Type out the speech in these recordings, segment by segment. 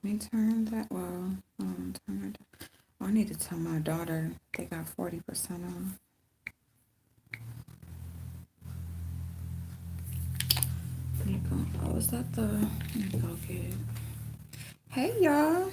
Let me turn that. Well, turn it. Oh, I need to tell my daughter they got 40% off. Let me go. Oh, is that the? Let me go get it. Hey, y'all.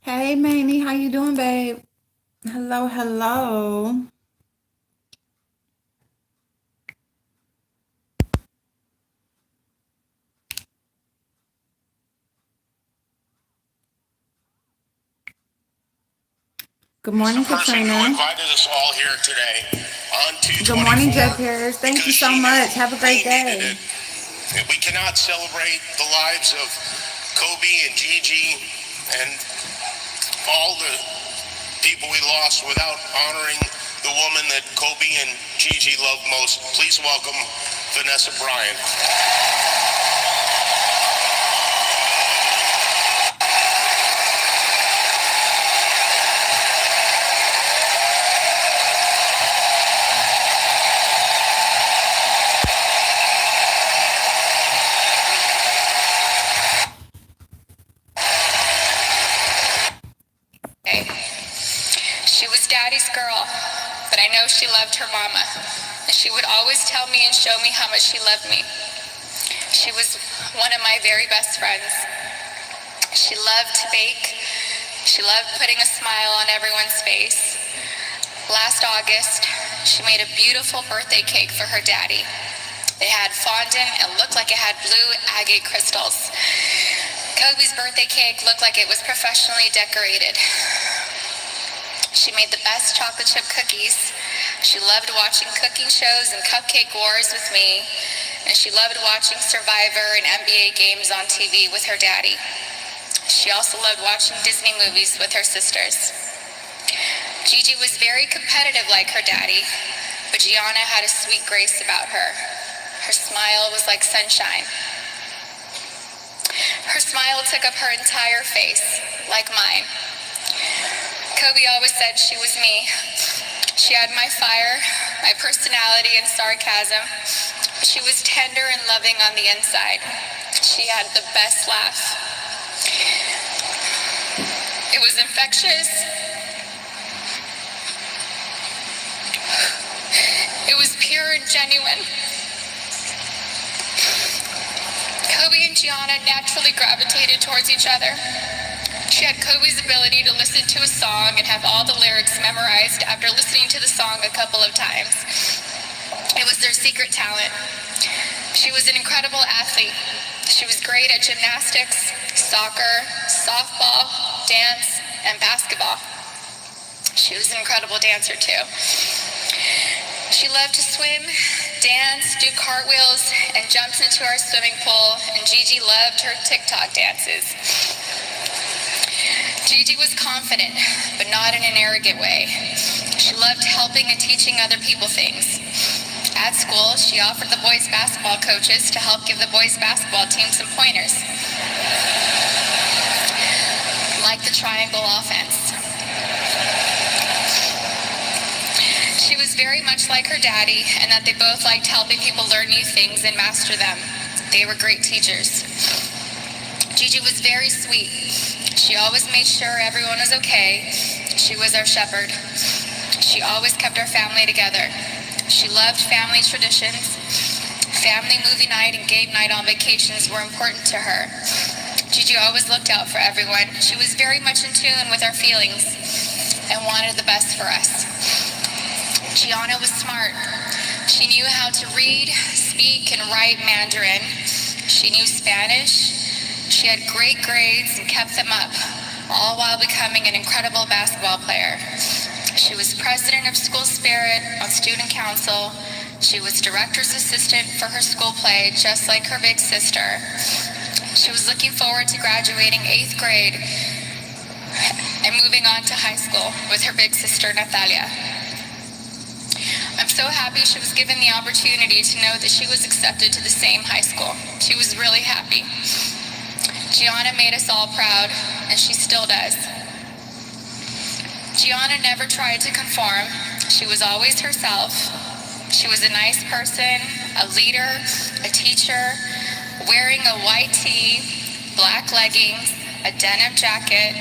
Hey, Manny. How you doing, babe? Hello, hello. Good morning, The person who Katrina. invited us all here today on Good morning, 224 Jeff Harris. Thank you because so she much. knew Have a we great needed day. it. And we cannot celebrate the lives of Kobe and Gigi and all the people we lost without honoring the woman that Kobe and Gigi loved most. Please welcome Vanessa Bryant. She was Daddy's girl, but I know she loved her mama. And she would always tell me and show me how much she loved me. She was one of my very best friends. She loved to bake. She loved putting a smile on everyone's face. Last August, she made a beautiful birthday cake for her daddy. It had fondant and looked like it had blue agate crystals. Kobe's birthday cake looked like it was professionally decorated. She made the best chocolate chip cookies. She loved watching cooking shows and cupcake wars with me. And she loved watching Survivor and NBA games on TV with her daddy. She also loved watching Disney movies with her sisters. Gigi was very competitive like her daddy, but Gianna had a sweet grace about her. Her smile was like sunshine. Her smile took up her entire face, like mine. Kobe always said she was me. She had my fire, my personality, and sarcasm. She was tender and loving on the inside. She had the best laugh. It was infectious. It was pure and genuine. Kobe and Gianna naturally gravitated towards each other. She had Kobe's ability to listen to a song and have all the lyrics memorized after listening to the song a couple of times. It was their secret talent. She was an incredible athlete. She was great at gymnastics, soccer, softball, dance, and basketball. She was an incredible dancer too. She loved to swim, dance, do cartwheels, and jumps into our swimming pool, and Gigi loved her TikTok dances. Gigi was confident, but not in an arrogant way. She loved helping and teaching other people things. At school, she offered the boys' basketball coaches to help give the boys' basketball team some pointers, like the triangle offense. She was very much like her daddy, and that they both liked helping people learn new things and master them. They were great teachers. Gigi was very sweet. She always made sure everyone was okay. She was our shepherd. She always kept our family together. She loved family traditions. Family movie night and game night on vacations were important to her. Gigi always looked out for everyone. She was very much in tune with our feelings and wanted the best for us. Gianna was smart. She knew how to read, speak, and write Mandarin. She knew Spanish. She had great grades and kept them up, all while becoming an incredible basketball player. She was president of School Spirit on student council. She was director's assistant for her school play, just like her big sister. She was looking forward to graduating 8th grade and moving on to high school with her big sister, Natalia. I'm so happy she was given the opportunity to know that she was accepted to the same high school. She was really happy. Gianna made us all proud, and she still does. Gianna never tried to conform. She was always herself. She was a nice person, a leader, a teacher, wearing a white tee, black leggings, a denim jacket,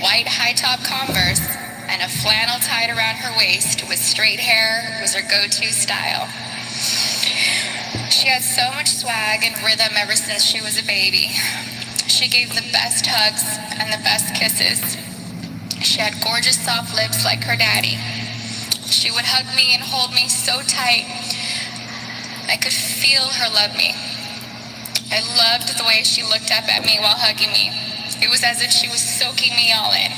white high-top Converse, and a flannel tied around her waist with straight hair was her go-to style. She had so much swag and rhythm ever since she was a baby. She gave the best hugs and the best kisses. She had gorgeous soft lips like her daddy. She would hug me and hold me so tight. I could feel her love me. I loved the way she looked up at me while hugging me. It was as if she was soaking me all in.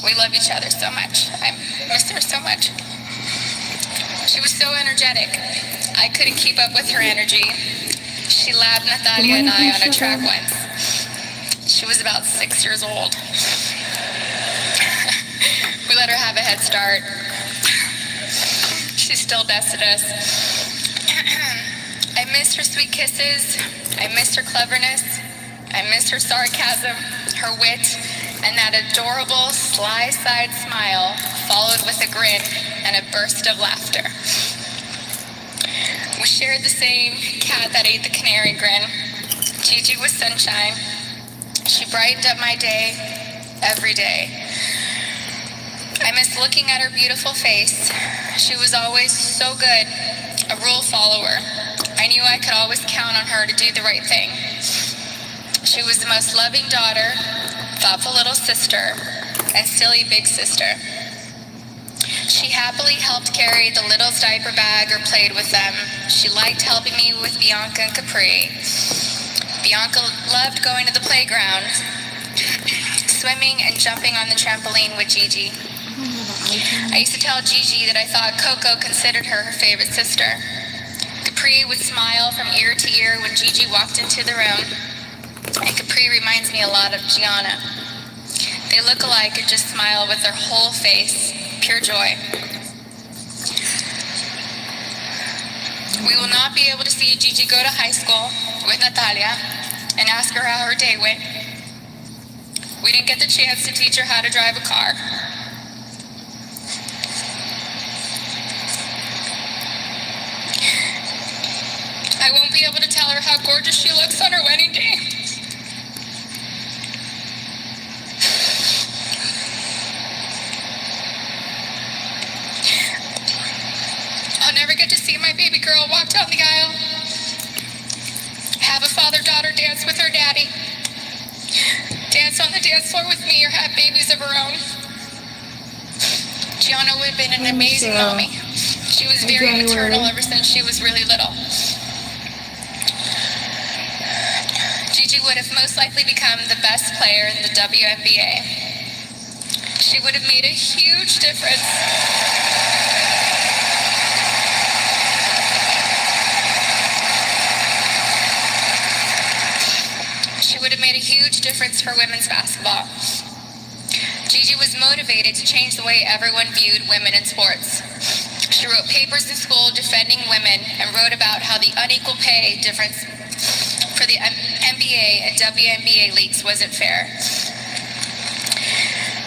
We love each other so much. I miss her so much. She was so energetic. I couldn't keep up with her energy. She labbed Natalia and I on a track once. She was about 6 years old. We let her have a head start. She still bested us. I missed her sweet kisses. I missed her cleverness. I missed her sarcasm, her wit, and that adorable sly side smile followed with a grin and a burst of laughter. We shared the same cat that ate the canary grin. Gigi was sunshine. She brightened up my day every day. I miss looking at her beautiful face. She was always so good, a rule follower. I knew I could always count on her to do the right thing. She was the most loving daughter, thoughtful little sister, and silly big sister. She happily helped carry the little's diaper bag or played with them. She liked helping me with Bianca and Capri. Bianca loved going to the playground, swimming and jumping on the trampoline with Gigi. I used to tell Gigi that I thought Coco considered her favorite sister. Capri would smile from ear to ear when Gigi walked into the room. And Capri reminds me a lot of Gianna. They look alike and just smile with their whole face. Pure joy. We will not be able to see Gigi go to high school with Natalia and ask her how her day went. We didn't get the chance to teach her how to drive a car. I won't be able to tell her how gorgeous she looks on her wedding day. I'll never get to see my baby girl walk down the aisle, have a father-daughter dance with her daddy, dance on the dance floor with me, or have babies of her own. Gianna would have been an amazing mommy. She was very maternal ever since she was really little. Gigi would have most likely become the best player in the WNBA. She would have made a huge difference. She would have made a huge difference for women's basketball. Gigi was motivated to change the way everyone viewed women in sports. She wrote papers in school defending women and wrote about how the unequal pay difference for the NBA and WNBA leagues wasn't fair.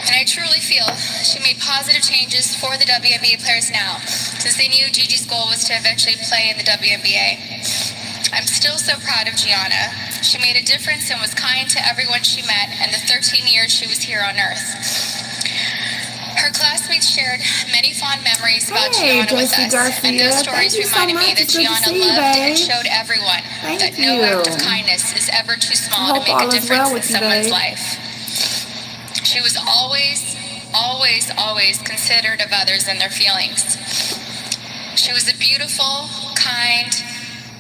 And I truly feel she made positive changes for the WNBA players now, since they knew Gigi's goal was to eventually play in the WNBA. I'm still so proud of Gianna. She made a difference and was kind to everyone she met in the 13 years she was here on Earth. Her classmates shared many fond memories about Gianna with us, and those stories reminded me that Gianna loved and showed everyone that no act of kindness is ever too small to make a difference in someone's life. She was always, always, always considerate of others and their feelings. She was a beautiful, kind,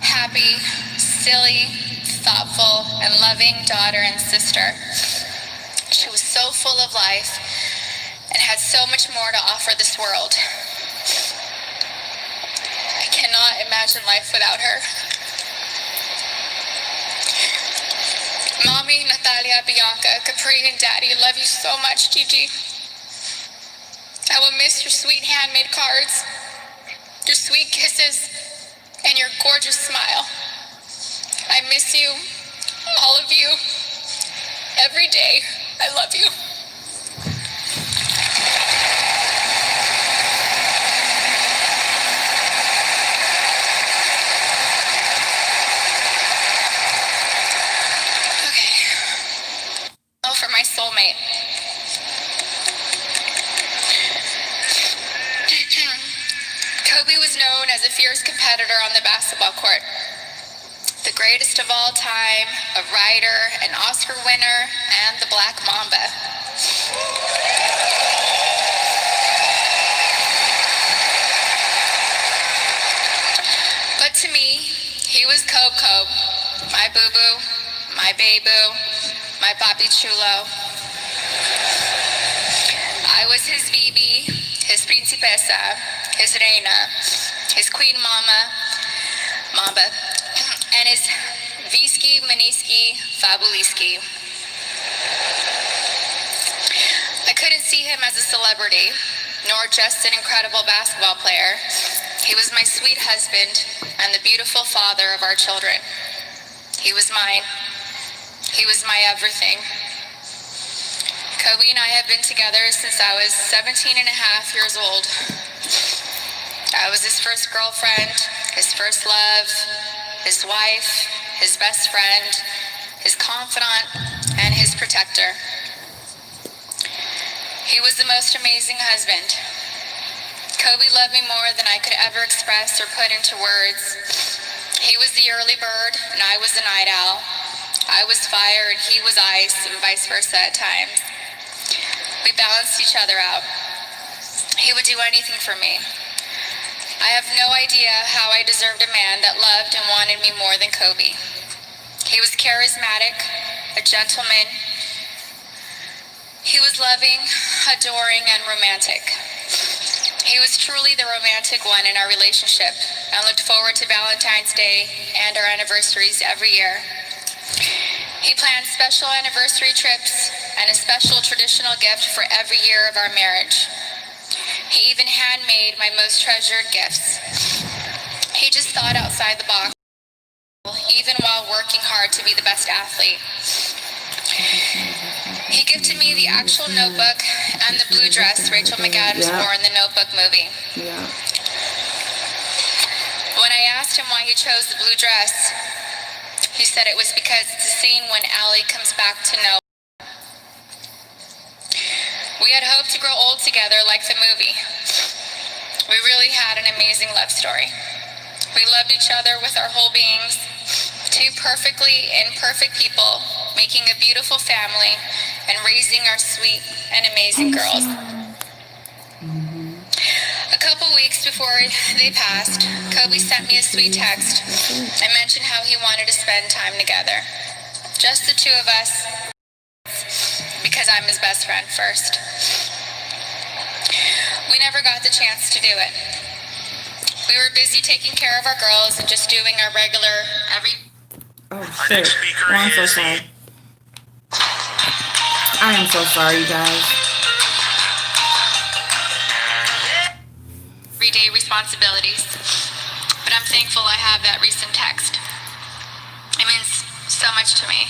happy, silly, thoughtful, and loving daughter and sister. She was so full of life and had so much more to offer this world. I cannot imagine life without her. Mommy, Natalia, Bianca, Capri, and Daddy love you so much, Gigi. I will miss your sweet handmade cards, your sweet kisses, and your gorgeous smile. I miss you, all of you, every day. I love you. Okay. Oh, for my soulmate. Kobe was known as a fierce competitor on the basketball court. The greatest of all time, a writer, an Oscar winner, and the Black Mamba. But to me, he was Cobe, my boo-boo, my bae-boo, my papi chulo. I was his Bibi, his principesa, his reina, his queen mamba, and his Visky, Maniski, Fabuliski. I couldn't see him as a celebrity, nor just an incredible basketball player. He was my sweet husband and the beautiful father of our children. He was mine. He was my everything. Kobe and I have been together since I was 17 and a half years old. I was his first girlfriend, his first love, his wife, his best friend, his confidant, and his protector. He was the most amazing husband. Kobe loved me more than I could ever express or put into words. He was the early bird, and I was the night owl. I was fire, and he was ice, and vice versa at times. We balanced each other out. He would do anything for me. I have no idea how I deserved a man that loved and wanted me more than Kobe. He was charismatic, a gentleman. He was loving, adoring, and romantic. He was truly the romantic one in our relationship and looked forward to Valentine's Day and our anniversaries every year. He planned special anniversary trips and a special traditional gift for every year of our marriage. He even handmade my most treasured gifts. He just thought outside the box, even while working hard to be the best athlete. He gifted me the actual notebook and the blue dress Rachel McAdams wore in the Notebook movie. Yeah. When I asked him why he chose the blue dress, he said it was because it's a scene when Allie comes back to know. We had hoped to grow old together like the movie. We really had an amazing love story. We loved each other with our whole beings, two perfectly imperfect people, making a beautiful family and raising our sweet and amazing girls. A couple weeks before they passed, Kobe sent me a sweet text and mentioned how he wanted to spend time together. Just the two of us, because I'm his best friend first. We never got the chance to do it. We were busy taking care of our girls and just doing our regular Oh shit. Oh, I'm so sorry. I am so sorry, you guys. everyday responsibilities. But I'm thankful I have that recent text. It means so much to me.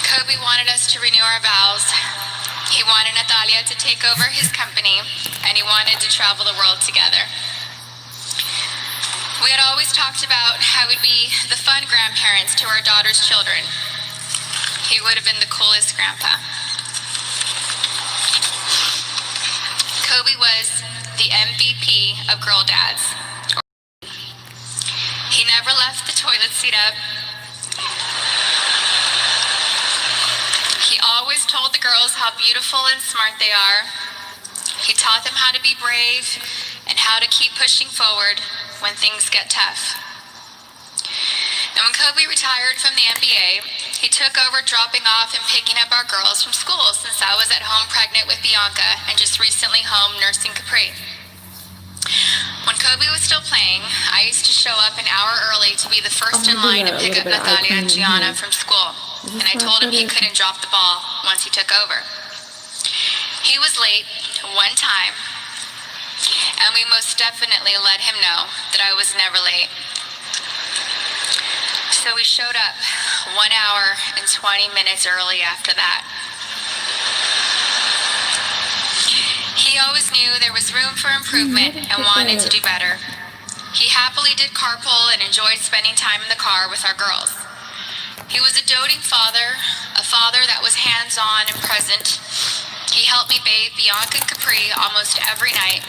Kobe wanted us to renew our vows. He wanted Natalia to take over his company, and he wanted to travel the world together. We had always talked about how we'd be the fun grandparents to our daughter's children. He would have been the coolest grandpa. Kobe was the MVP of girl dads. He never left the toilet seat up. He always told the girls how beautiful and smart they are. He taught them how to be brave and how to keep pushing forward when things get tough. And when Kobe retired from the NBA, he took over dropping off and picking up our girls from school since I was at home pregnant with Bianca and just recently home nursing Capri. When Kobe was still playing, I used to show up an hour early to be the first in line to pick up Natalia and Gianna from school. And I told him he couldn't drop the ball once he took over. He was late one time, and we most definitely let him know that I was never late. So we showed up 1 hour and 20 minutes early after that. He always knew there was room for improvement and wanted to do better. He happily did carpool and enjoyed spending time in the car with our girls. He was a doting father, a father that was hands-on and present. He helped me bathe Bianca and Capri almost every night.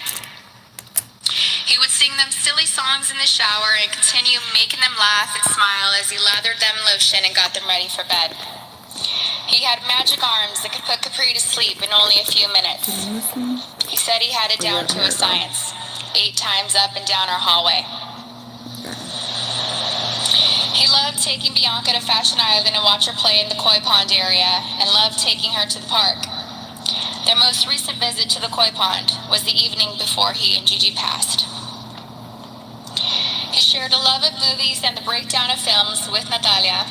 He would sing them silly songs in the shower and continue making them laugh and smile as he lathered them in lotion and got them ready for bed. He had magic arms that could put Capri to sleep in only a few minutes. He said he had it down to a science, 8 times up and down our hallway. He loved taking Bianca to Fashion Island and watch her play in the koi pond area, and loved taking her to the park. Their most recent visit to the koi pond was the evening before he and Gigi passed. He shared a love of movies and the breakdown of films with Natalia.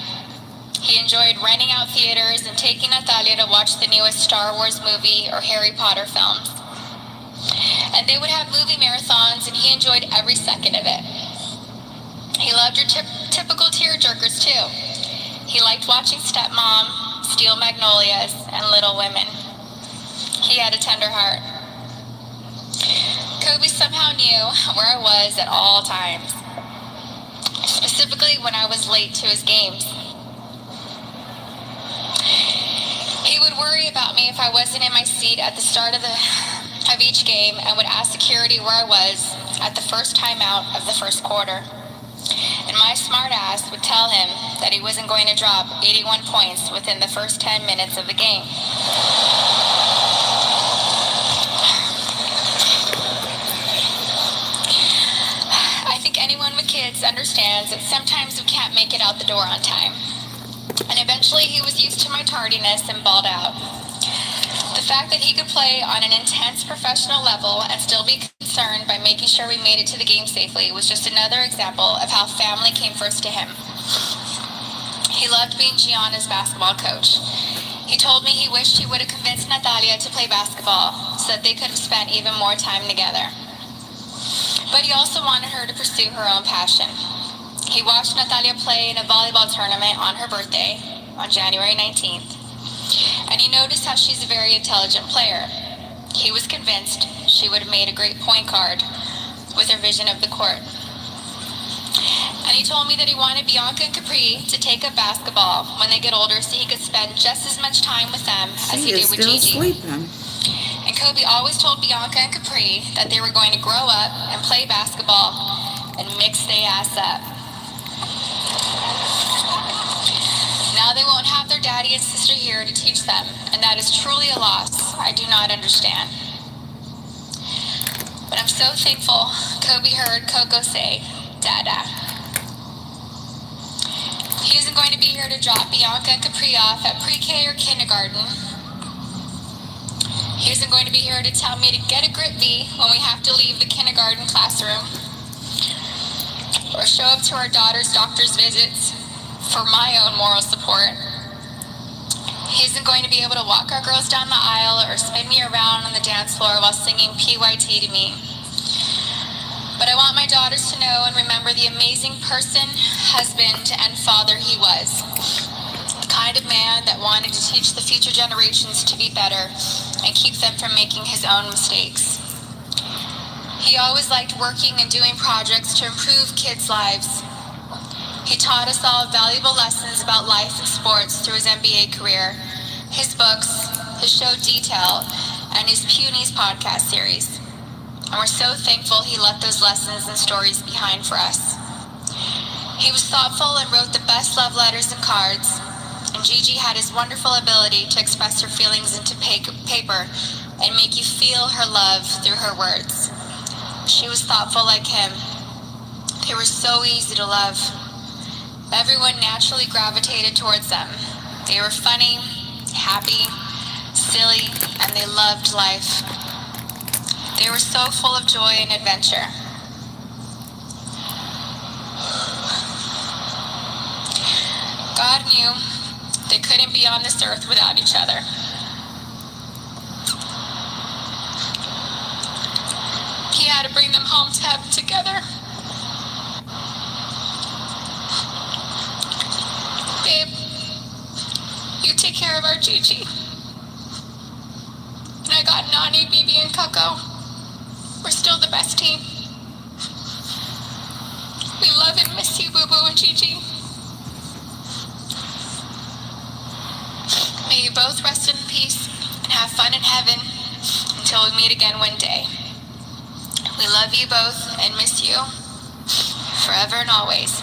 He enjoyed renting out theaters and taking Natalia to watch the newest Star Wars movie or Harry Potter films. And they would have movie marathons, and he enjoyed every second of it. He loved your typical tearjerkers too. He liked watching Stepmom, Steel Magnolias, and Little Women. He had a tender heart. Kobe somehow knew where I was at all times, specifically when I was late to his games. He would worry about me if I wasn't in my seat at the start of each game, and would ask security where I was at the first timeout of the first quarter. And my smart ass would tell him that he wasn't going to drop 81 points within the first 10 minutes of the game. I think anyone with kids understands that sometimes we can't make it out the door on time. And eventually he was used to my tardiness and balled out. The fact that he could play on an intense professional level and still be concerned by making sure we made it to the game safely was just another example of how family came first to him. He loved being Gianna's basketball coach. He told me he wished he would have convinced Natalia to play basketball so that they could have spent even more time together. But he also wanted her to pursue her own passion. He watched Natalia play in a volleyball tournament on her birthday on January 19th. And he noticed how she's a very intelligent player. He was convinced she would have made a great point guard with her vision of the court. And he told me that he wanted Bianca and Capri to take up basketball when they get older so he could spend just as much time with them as he did with Gigi. Sleeping. And Kobe always told Bianca and Capri that they were going to grow up and play basketball and mix their ass up. Now they won't have their daddy and sister here to teach them, and that is truly a loss I do not understand. But I'm so thankful Kobe heard Coco say, Dada. He isn't going to be here to drop Bianca and Capri off at pre-K or kindergarten. He isn't going to be here to tell me to get a grip V when we have to leave the kindergarten classroom, or show up to our daughter's doctor's visits for my own moral support. He isn't going to be able to walk our girls down the aisle or spin me around on the dance floor while singing PYT to me. But I want my daughters to know and remember the amazing person, husband, and father he was. The kind of man that wanted to teach the future generations to be better and keep them from making his own mistakes. He always liked working and doing projects to improve kids' lives. He taught us all valuable lessons about life and sports through his NBA career, his books, his show Detail, and his Punies podcast series. And we're so thankful he left those lessons and stories behind for us. He was thoughtful and wrote the best love letters and cards, and Gigi had his wonderful ability to express her feelings into paper and make you feel her love through her words. She was thoughtful like him. They were so easy to love. Everyone naturally gravitated towards them. They were funny, happy, silly, and they loved life. They were so full of joy and adventure. God knew they couldn't be on this earth without each other. to bring them home to heaven together. Babe, you take care of our Gigi. And I got Nani, Bibi, and Coco. We're still the best team. We love and miss you, Boo Boo and Gigi. May you both rest in peace and have fun in heaven until we meet again one day. We love you both and miss you forever and always.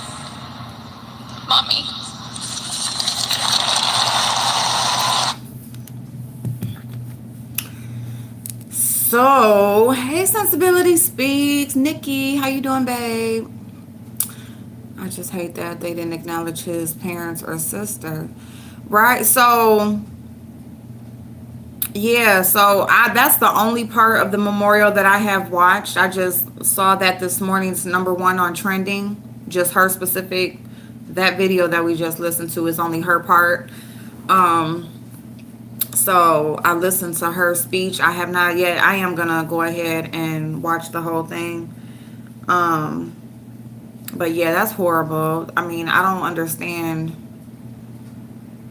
Mommy. So, hey, Sensibility Speaks. Nikki, how you doing, babe? I just hate that they didn't acknowledge his parents or sister. Right? So, yeah, so that's the only part of the memorial that I have watched. I just saw that this morning's #1 on trending. Just her specific. That video that we just listened to is only her part. So I listened to her speech. I have not yet. I am gonna go ahead and watch the whole thing. But yeah, that's horrible. I mean, I don't understand.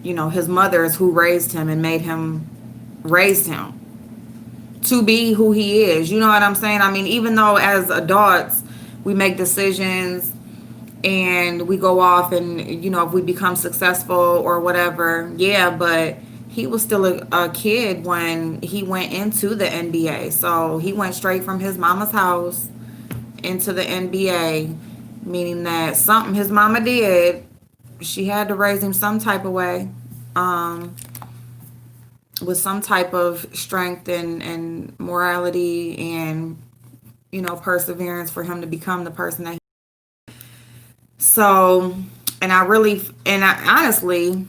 His mother is who raised him and raised him to be who he is. You know what I'm saying? I mean, even though as adults we make decisions and we go off and if we become successful or whatever, yeah, but he was still a kid when he went into the NBA. So he went straight from his mama's house into the NBA, meaning that something his mama did, she had to raise him some type of way, with some type of strength and morality and perseverance for him to become the person that he. So, and I honestly,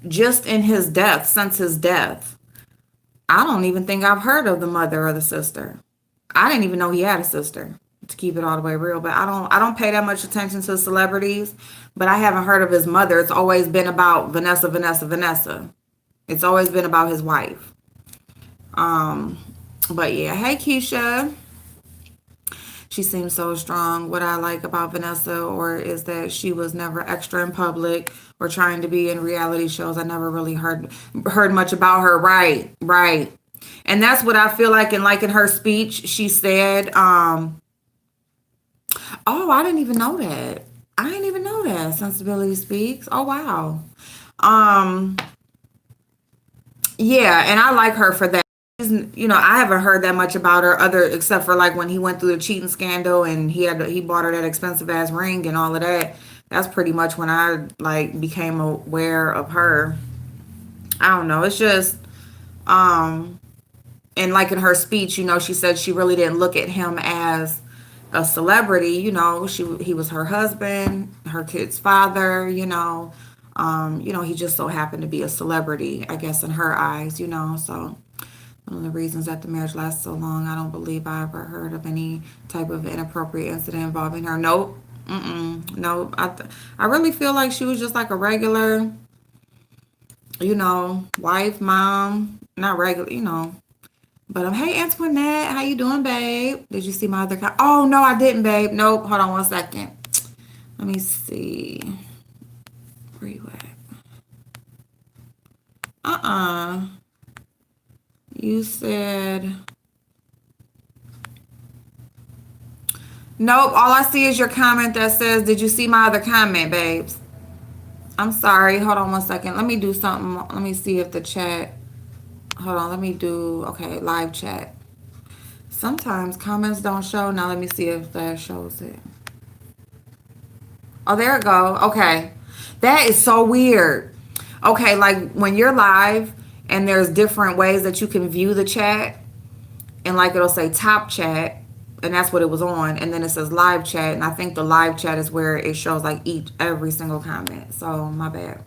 just in his death, since his death, I don't even think I've heard of the mother or the sister. I didn't even know he had a sister, to keep it all the way real. But I don't pay that much attention to celebrities, but I haven't heard of his mother. It's always been about Vanessa, Vanessa, Vanessa. It's always been about his wife. But yeah, hey Keisha. She seems so strong. What I like about Vanessa is that she was never extra in public or trying to be in reality shows. I never really heard much about her. Right. And that's what I feel like. And like in her speech, she said, oh, I didn't even know that. Sensibility Speaks. Oh, wow. Yeah, and I like her for that. I haven't heard that much about her except for like when he went through the cheating scandal and he bought her that expensive ass ring and all of that. That's pretty much when I like became aware of her. I don't know. It's just, and like in her speech, she said she really didn't look at him as a celebrity. He was her husband, her kid's father. He just so happened to be a celebrity, I guess, in her eyes. So one of the reasons that the marriage lasted so long, I don't believe I ever heard of any type of inappropriate incident involving her. Nope. Nope. I really feel like she was just like a regular, wife, mom, not regular, But hey, Antoinette, how you doing, babe? Did you see my other Oh, no, I didn't, babe. Nope. Hold on one second. Let me see. Where you at? You said... Nope, all I see is your comment that says, did you see my other comment, babes? I'm sorry. Hold on one second. Let me do something. Let me see if the chat... Hold on, let me do... Okay, live chat. Sometimes comments don't show. Now let me see if that shows it. Oh, there it go. Okay. That is so weird. Okay, like when you're live and there's different ways that you can view the chat, and like it'll say top chat, and that's what it was on, and then it says live chat, and I think the live chat is where it shows like every single comment. So my bad.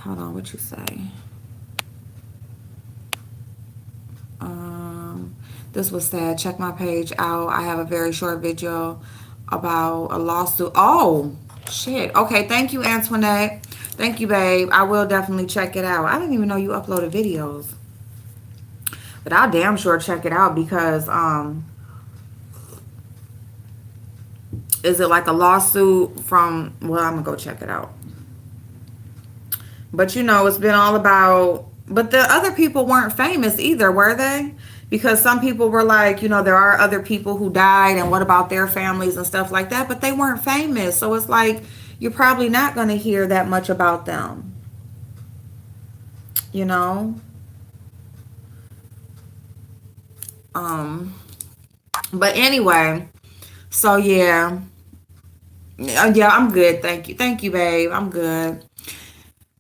Hold on, what you say? This was sad. Check my page out. I have a very short video about a lawsuit. Oh, shit. Okay, thank you, Antoinette. Thank you, babe. I will definitely check it out. I didn't even know you uploaded videos. But I'll damn sure check it out because is it like a lawsuit from, well, I'm gonna go check it out. But it's been all about, but the other people weren't famous either, were they? Because some people were like, there are other people who died and what about their families and stuff like that, but they weren't famous. So it's like you're probably not going to hear that much about them, you know? Um but anyway, so yeah. Yeah, I'm good. Thank you. Thank you, babe. I'm good.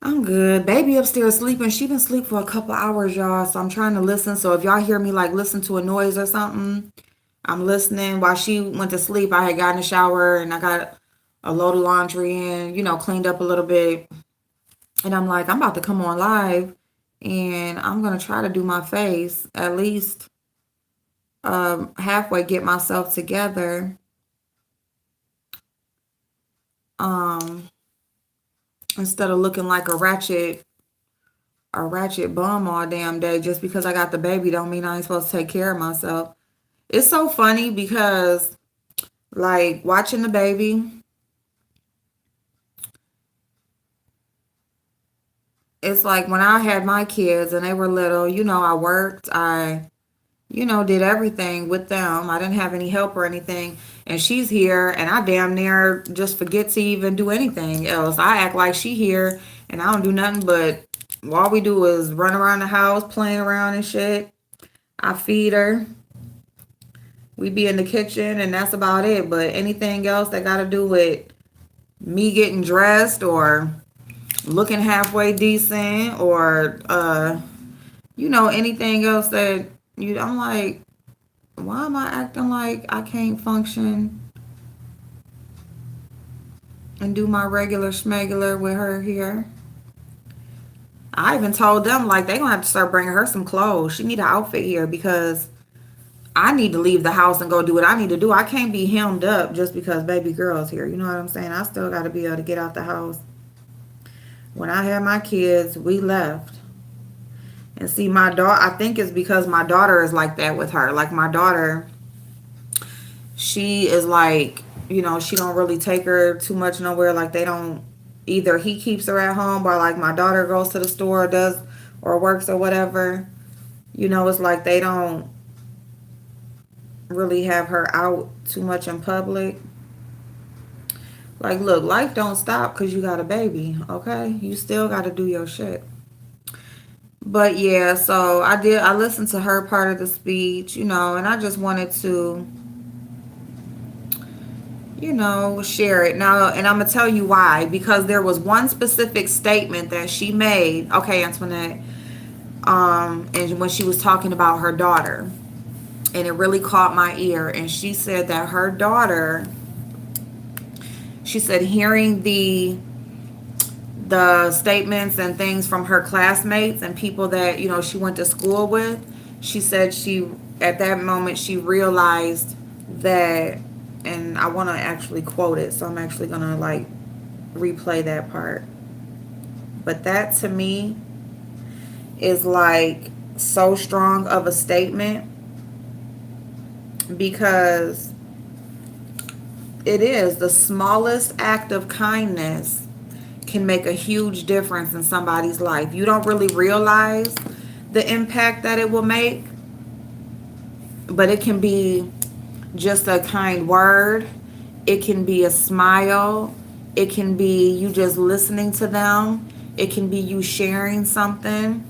I'm good. Baby upstairs sleeping. She been asleep for a couple hours, y'all. So I'm trying to listen. So if y'all hear me like listen to a noise or something, I'm listening. While she went to sleep, I had gotten a shower and I got a load of laundry in, cleaned up a little bit. And I'm like, I'm about to come on live and I'm gonna try to do my face at least halfway get myself together. Um Instead of looking like a ratchet bum all damn day just because I got the baby don't mean I ain't supposed to take care of myself. It's so funny because like watching the baby, it's like when I had my kids and they were little, I worked, I did everything with them. I didn't have any help or anything. And she's here and I damn near just forget to even do anything else. I act like she here and I don't do nothing but all we do is run around the house playing around and shit. I feed her. We be in the kitchen and that's about it. But anything else that got to do with me getting dressed or looking halfway decent or anything else that I'm like, why am I acting like I can't function and do my regular schmegular with her here? I even told them like they gonna have to start bringing her some clothes. She need an outfit here because I need to leave the house and go do what I need to do. I can't be hemmed up just because baby girl's here. You know what I'm saying? I still got to be able to get out the house. When I had my kids, we left. And see, my daughter, I think it's because my daughter is like that with her. Like my daughter, she is like, she don't really take her too much nowhere. Like they don't, either he keeps her at home or like my daughter goes to the store or does or works or whatever. It's like they don't really have her out too much in public. Like, look, life don't stop because you got a baby, okay? You still got to do your shit. But yeah, so I listened to her part of the speech, and I just wanted to, share it. Now, and I'm going to tell you why. Because there was one specific statement that she made, okay, Antoinette, and when she was talking about her daughter. And it really caught my ear. And she said that her daughter, she said hearing the statements and things from her classmates and people that, she went to school with, she said at that moment, she realized that, and I want to actually quote it, so I'm actually going to like replay that part. But that to me is like so strong of a statement because it is the smallest act of kindness can make a huge difference in somebody's life. You don't really realize the impact that it will make, but it can be just a kind word. It can be a smile. It can be you just listening to them. It can be you sharing something.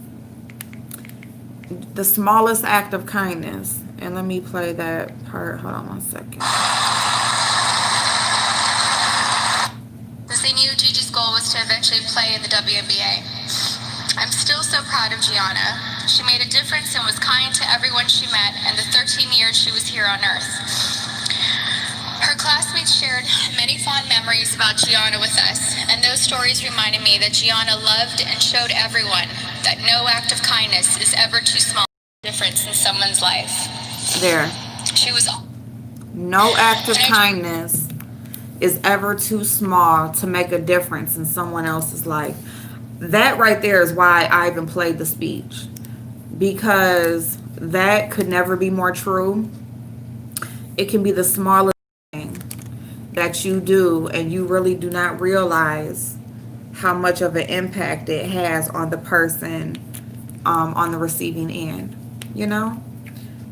The smallest act of kindness. And let me play that part. Hold on one second. As they knew Gigi's goal was to eventually play in the WNBA. I'm still so proud of Gianna. She made a difference and was kind to everyone she met in the 13 years she was here on Earth. Her classmates shared many fond memories about Gianna with us, and those stories reminded me that Gianna loved and showed everyone that no act of kindness is ever too small to make a difference in someone's life. There. She was no act of kindness is ever too small to make a difference in someone else's life. That right there is why I even played the speech. Because That could never be more true. It can be the smallest thing that you do, and you really do not realize how much of an impact it has on the person on the receiving end, you know?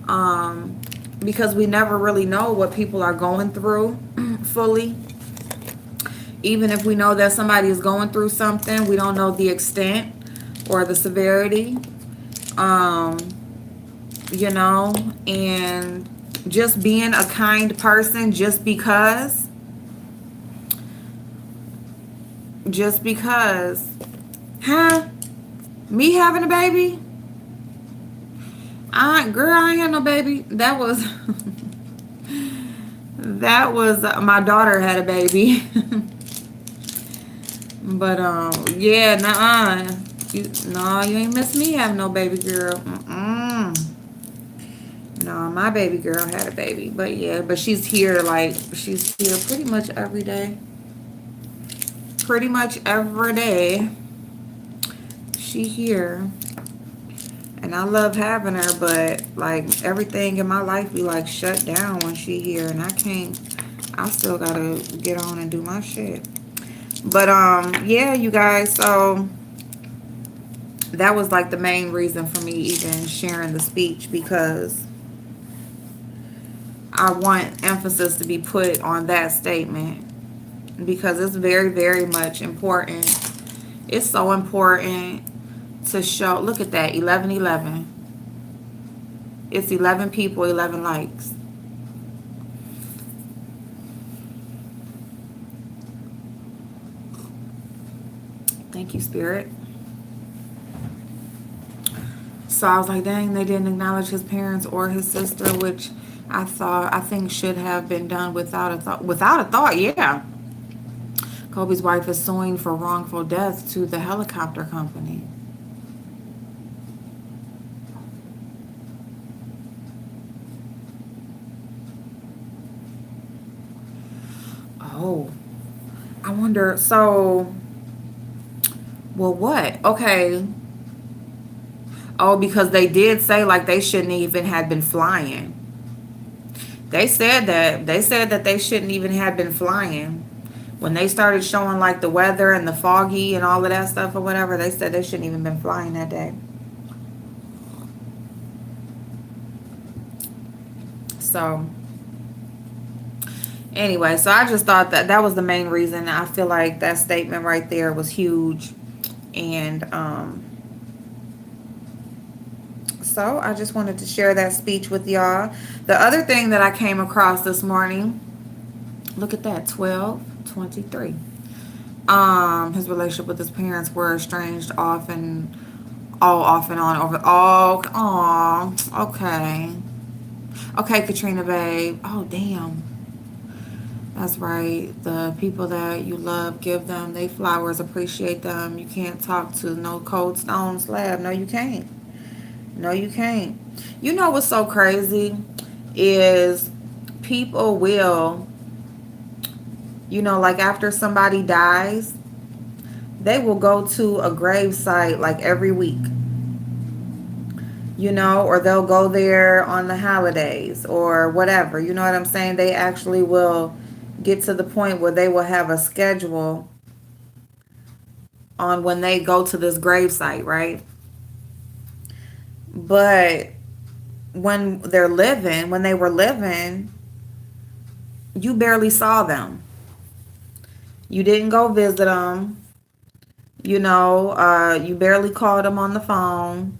Um, because we never really know what people are going through fully. Even if we know that somebody is going through something, we don't know the extent or the severity. Um, you know, and just being a kind person just because, huh? Me having a baby? Girl, I ain't had no baby. That was that was my daughter had a baby. But yeah, nah, you ain't miss me having no baby, girl. No, my baby girl had a baby, but yeah, but she's here pretty much every day. Pretty much every day, she here, and I love having her. But like everything in my life be like shut down when she here, and I can't. I still gotta get on and do my shit. But yeah, you guys. So that was like the main reason for me even sharing the speech, because I want emphasis to be put on that statement, because it's very, very much important. It's so important to show. Look at that, 1111. It's 11 people, 11 likes. Thank you, Spirit. So I was like, dang, they didn't acknowledge his parents or his sister, which I think should have been done without a thought. Without a thought, yeah. Kobe's wife is suing for wrongful death to the helicopter company. Oh, I wonder. So, well, what? Okay. Oh, because they did say like they shouldn't even have been flying. They said that they shouldn't even have been flying. When they started showing like the weather and the foggy and all of that stuff or whatever, they said they shouldn't even been flying that day. So anyway, so I just thought that that was the main reason. I feel like that statement right there was huge. And so I just wanted to share that speech with y'all. The other thing that I came across this morning, look at that, 12:23. His relationship with his parents were estranged off and on over. Okay. Okay, Katrina, babe. Oh, damn. That's right. The people that you love, give them they flowers, appreciate them. You can't talk to no cold stone slab. No, you can't. No, you can't. You know what's so crazy is people will, like after somebody dies, they will go to a grave site like every week, or they'll go there on the holidays or whatever. You know what I'm saying? They actually will get to the point where they will have a schedule on when they go to this grave site, right? But when they were living, you barely saw them. You didn't go visit them. You barely called them on the phone.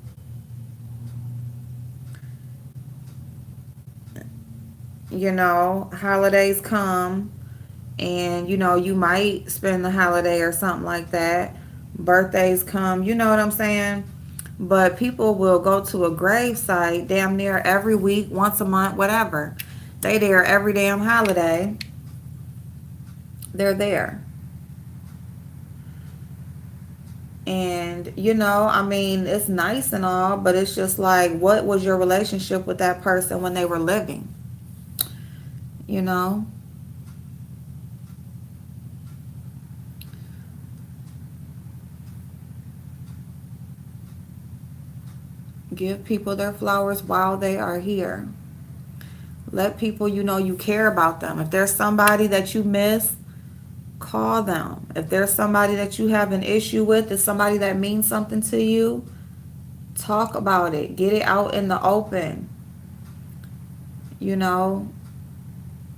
Holidays come, and you might spend the holiday or something like that. Birthdays come, you know what I'm saying? But people will go to a grave site damn near every week, once a month, whatever. They there every damn holiday. They're there. And I mean, it's nice and all, but it's just like, what was your relationship with that person when they were living? You know? Give people their flowers while they are here. Let people you care about them. If there's somebody that you miss, call them. If there's somebody that you have an issue with, there's somebody that means something to you, talk about it. Get it out in the open. You know,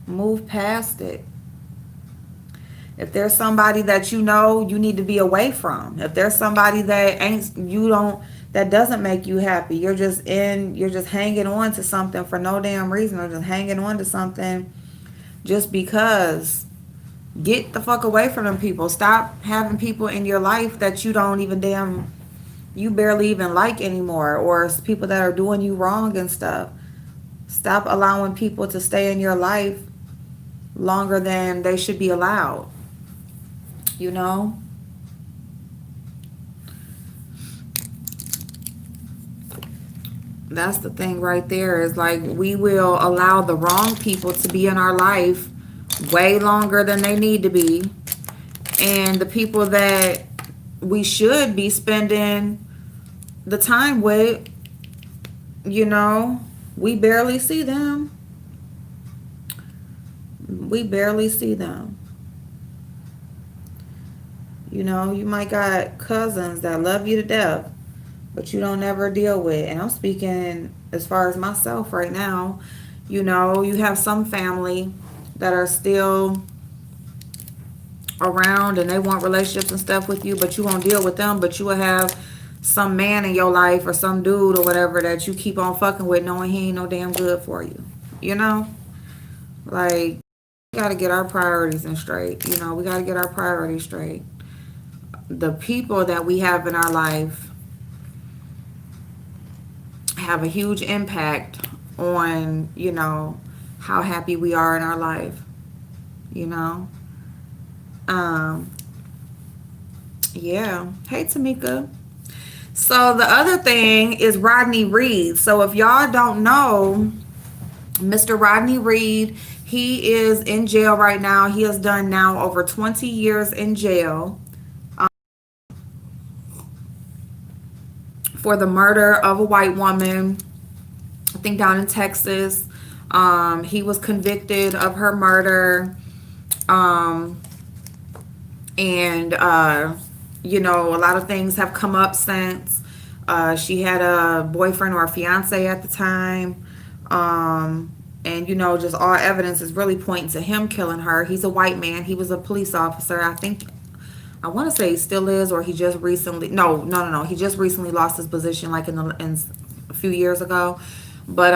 move past it. If there's somebody that you need to be away from. If there's somebody that doesn't make you happy, you're just hanging on to something for no damn reason, or just hanging on to something just because. Get the fuck away from them people. Stop having people in your life that you barely even like anymore, or people that are doing you wrong and stuff. Stop allowing people to stay in your life longer than they should be allowed. You know? That's the thing right there, is like, we will allow the wrong people to be in our life way longer than they need to be. And the people that we should be spending the time with, we barely see them. We barely see them. You might got cousins that love you to death, but you don't ever deal with. And I'm speaking as far as myself right now. You have some family that are still around and they want relationships and stuff with you, but you won't deal with them. But you will have some man in your life or some dude or whatever that you keep on fucking with, knowing he ain't no damn good for you. Like, we got to get our priorities in straight. We got to get our priorities straight. The people that we have in our life have a huge impact on, how happy we are in our life. Yeah. Hey, Tamika. So the other thing is Rodney Reed. So if y'all don't know, Mr. Rodney Reed, he is in jail right now. He has done now over 20 years in jail for the murder of a white woman, I think down in Texas. He was convicted of her murder. A lot of things have come up since. She had a boyfriend or a fiance at the time. Just all evidence is really pointing to him killing her. He's a white man. He was a police officer. I want to say he still is, or he just recently, no. He just recently lost his position like in a few years ago. But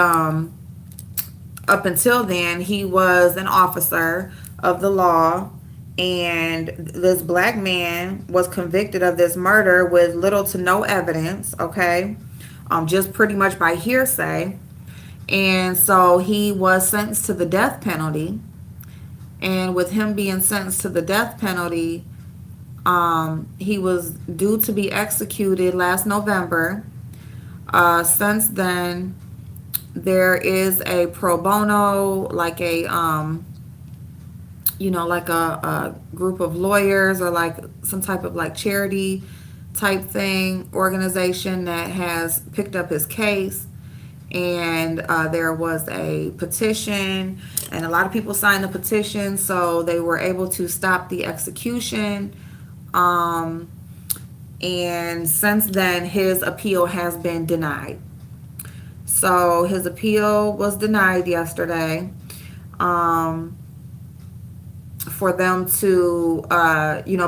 up until then, he was an officer of the law. And this black man was convicted of this murder with little to no evidence, okay? Just pretty much by hearsay. And so he was sentenced to the death penalty. And with him being sentenced to the death penalty, he was due to be executed last November. Since then, there is a pro bono, like a group of lawyers, or like some type of like charity type thing, organization that has picked up his case. And there was a petition, and a lot of people signed the petition, so they were able to stop the execution. And since then, his appeal has been denied. So his appeal was denied yesterday. For them to,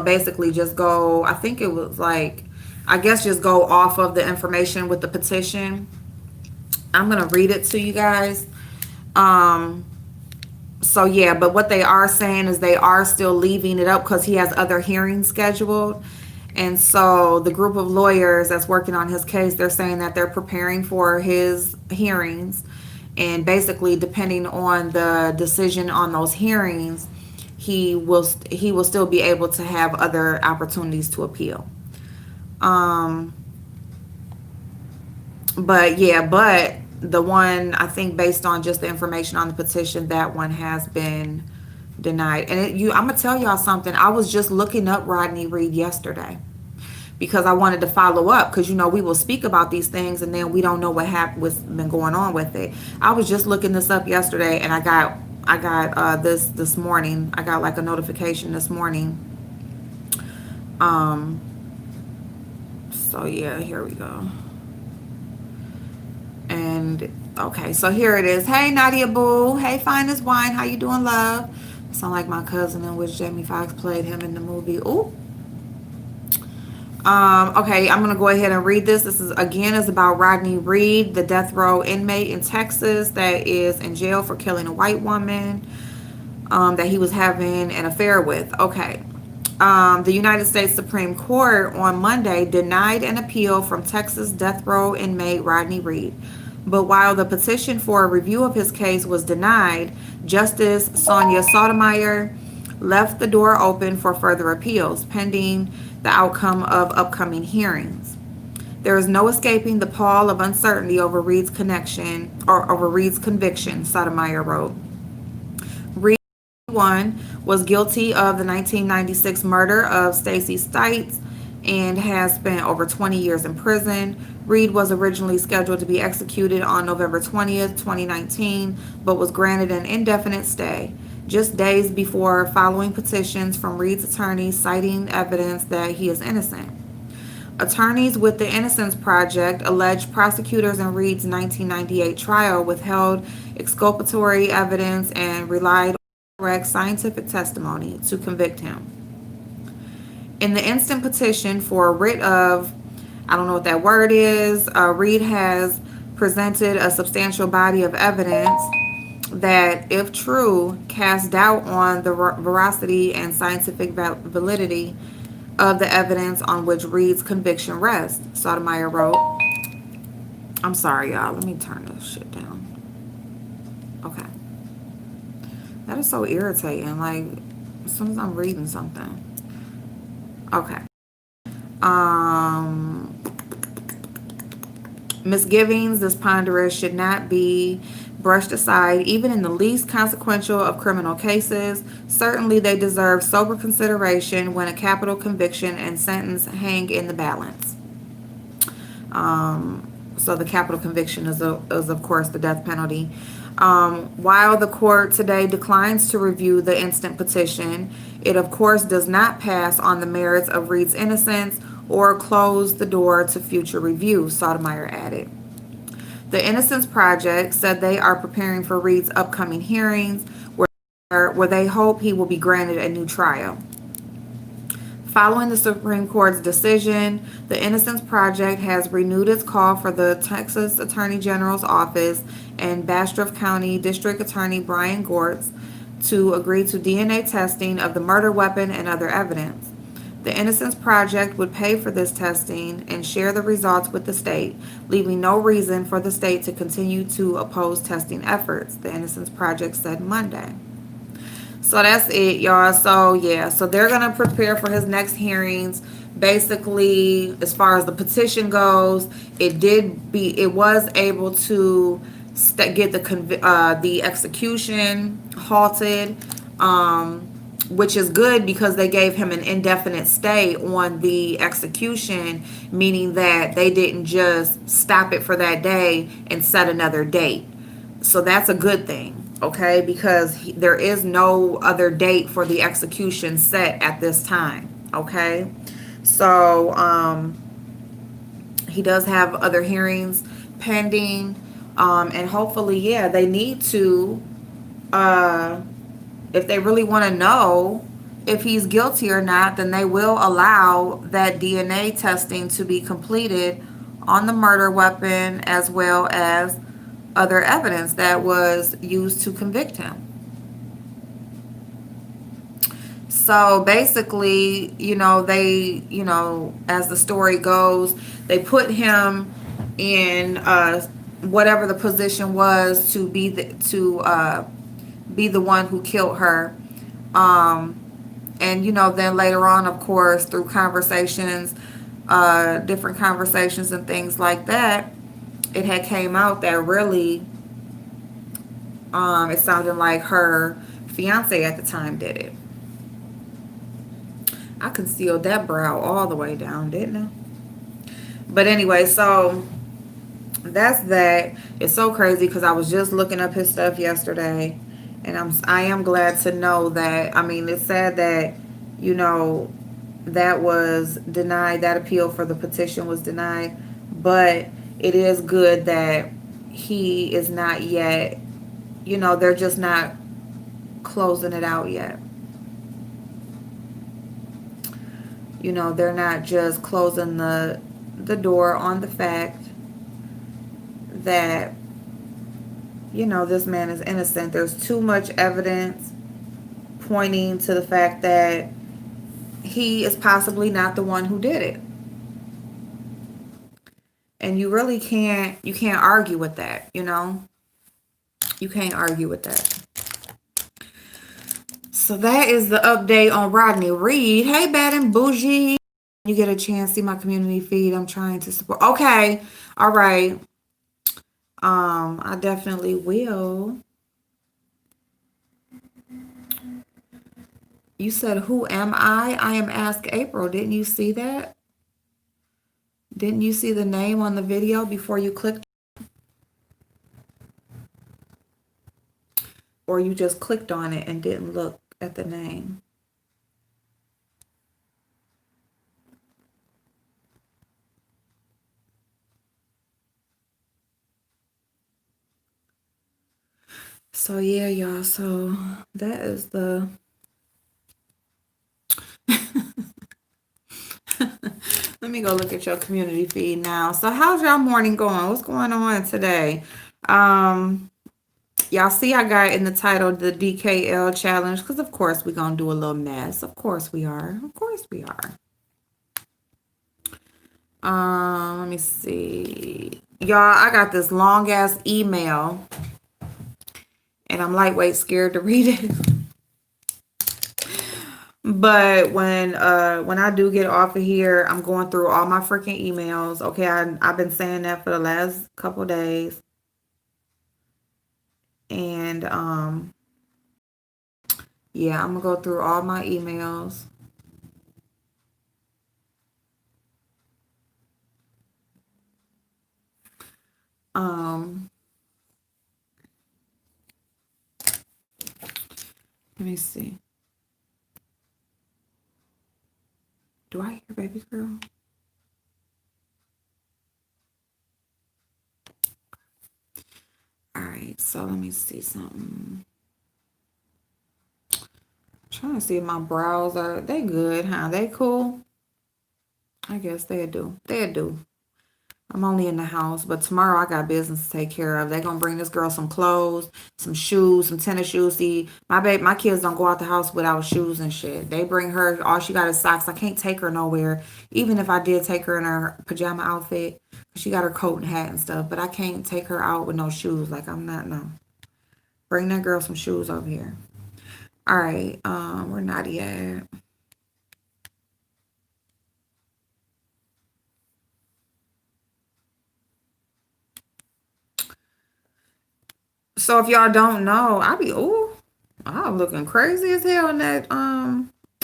basically just go, I think it was like, just go off of the information with the petition. I'm going to read it to you guys. So yeah, but what they are saying is they are still leaving it up because he has other hearings scheduled. And so the group of lawyers that's working on his case, they're saying that they're preparing for his hearings. And basically, depending on the decision on those hearings, he will still be able to have other opportunities to appeal. But the one, I think, based on just the information on the petition, that one has been denied. And I'm gonna tell y'all something. I was just looking up Rodney Reed yesterday because I wanted to follow up, because we will speak about these things and then we don't know what's been going on with it. I was just looking this up yesterday, and I got this morning. I got like a notification this morning. Um, so yeah, here we go. And okay, so here it is. Hey Nadia Boo. Hey Fine as Wine. How you doing, love? Sound like my cousin in which Jamie Foxx played him in the movie. Ooh. Okay, I'm gonna go ahead and read this. This is about Rodney Reed, the death row inmate in Texas that is in jail for killing a white woman that he was having an affair with. Okay. The United States Supreme Court on Monday denied an appeal from Texas death row inmate Rodney Reed. But while the petition for a review of his case was denied, Justice Sonia Sotomayor left the door open for further appeals, pending the outcome of upcoming hearings. There is no escaping the pall of uncertainty over Reed's conviction, Sotomayor wrote. Reed was guilty of the 1996 murder of Stacey Stites and has spent over 20 years in prison. Reed was originally scheduled to be executed on November 20th, 2019, but was granted an indefinite stay just days before following petitions from Reed's attorneys citing evidence that he is innocent. Attorneys with the Innocence Project alleged prosecutors in Reed's 1998 trial withheld exculpatory evidence and relied on correct scientific testimony to convict him. In the instant petition for a writ of, I don't know what that word is, Reed has presented a substantial body of evidence that, if true, casts doubt on the veracity and scientific validity of the evidence on which Reed's conviction rests, Sotomayor wrote. I'm sorry, y'all. Let me turn this shit down. Okay. That is so irritating. Like, as soon as I'm reading something. Okay. Misgivings this ponderous should not be brushed aside, even in the least consequential of criminal cases. Certainly they deserve sober consideration when a capital conviction and sentence hang in the balance. So the capital conviction is of course the death penalty. While the court today declines to review the instant petition, it of course does not pass on the merits of Reed's innocence or close the door to future review, Sotomayor added. The Innocence Project said they are preparing for Reed's upcoming hearings where they hope he will be granted a new trial. Following the Supreme Court's decision, the Innocence Project has renewed its call for the Texas Attorney General's office and Bastrop County District Attorney Bryant to agree to DNA testing of the murder weapon and other evidence. The Innocence Project would pay for this testing and share the results with the state, leaving no reason for the state to continue to oppose testing efforts, the Innocence Project said Monday. So that's it, y'all. So yeah, so they're going to prepare for his next hearings. Basically, as far as the petition goes, it was able to get the execution halted, which is good because they gave him an indefinite stay on the execution, meaning that they didn't just stop it for that day and set another date. So that's a good thing. Okay, because there is no other date for the execution set at this time. Okay, so he does have other hearings pending, and hopefully, yeah, they need to, if they really want to know if he's guilty or not, then they will allow that DNA testing to be completed on the murder weapon as well as other evidence that was used to convict him. So basically, they, as the story goes, they put him in whatever the position was to be the one who killed her. And then later on, of course, through conversations, different conversations and things like that, it had came out that really it sounded like her fiance at the time did it. I concealed that brow all the way down, didn't I? But anyway, so that's that. It's so crazy because I was just looking up his stuff yesterday, and I am glad to know that. I mean, it's sad that you know that was denied. That appeal for the petition was denied, but it is good that he is not yet. They're just not closing it out yet. They're not just closing the door on the fact that this man is innocent. There's too much evidence pointing to the fact that he is possibly not the one who did it. And you really can't argue with that, You can't argue with that. So that is the update on Rodney Reed. Hey, Bad and Bougie. You get a chance, see my community feed. I'm trying to support. Okay. All right. I definitely will. You said, who am I? I am Ask April. Didn't you see that? Didn't you see the name on the video before you clicked? Or you just clicked on it and didn't look at the name? So yeah, y'all. So that is the... Let me go look at your community feed now. So how's y'all morning going? What's going on today? Y'all see I got in the title the DKL challenge because of course we're going to do a little mess. Of course we are. Of course we are. Let me see. Y'all, I got this long ass email and I'm lightweight scared to read it. But when I do get off of here, I'm going through all my freaking emails. Okay, I've been saying that for the last couple days. And yeah, I'm gonna go through all my emails. Let me see. Do I hear baby girl? All right, so let me see something. I'm trying to see if my brows are they good, huh? They cool? I guess they do. They do. I'm only in the house, but tomorrow I got business to take care of. They're gonna bring this girl some clothes, some shoes, some tennis shoes. See, my kids don't go out the house without shoes and shit. They bring her all she got is socks. I can't take her nowhere, even if I did take her in her pajama outfit. She got her coat and hat and stuff, but I can't take her out with no shoes. Like I'm not no. Bring that girl some shoes over here. All right, we're not yet. So if y'all don't know, I'm looking crazy as hell in that.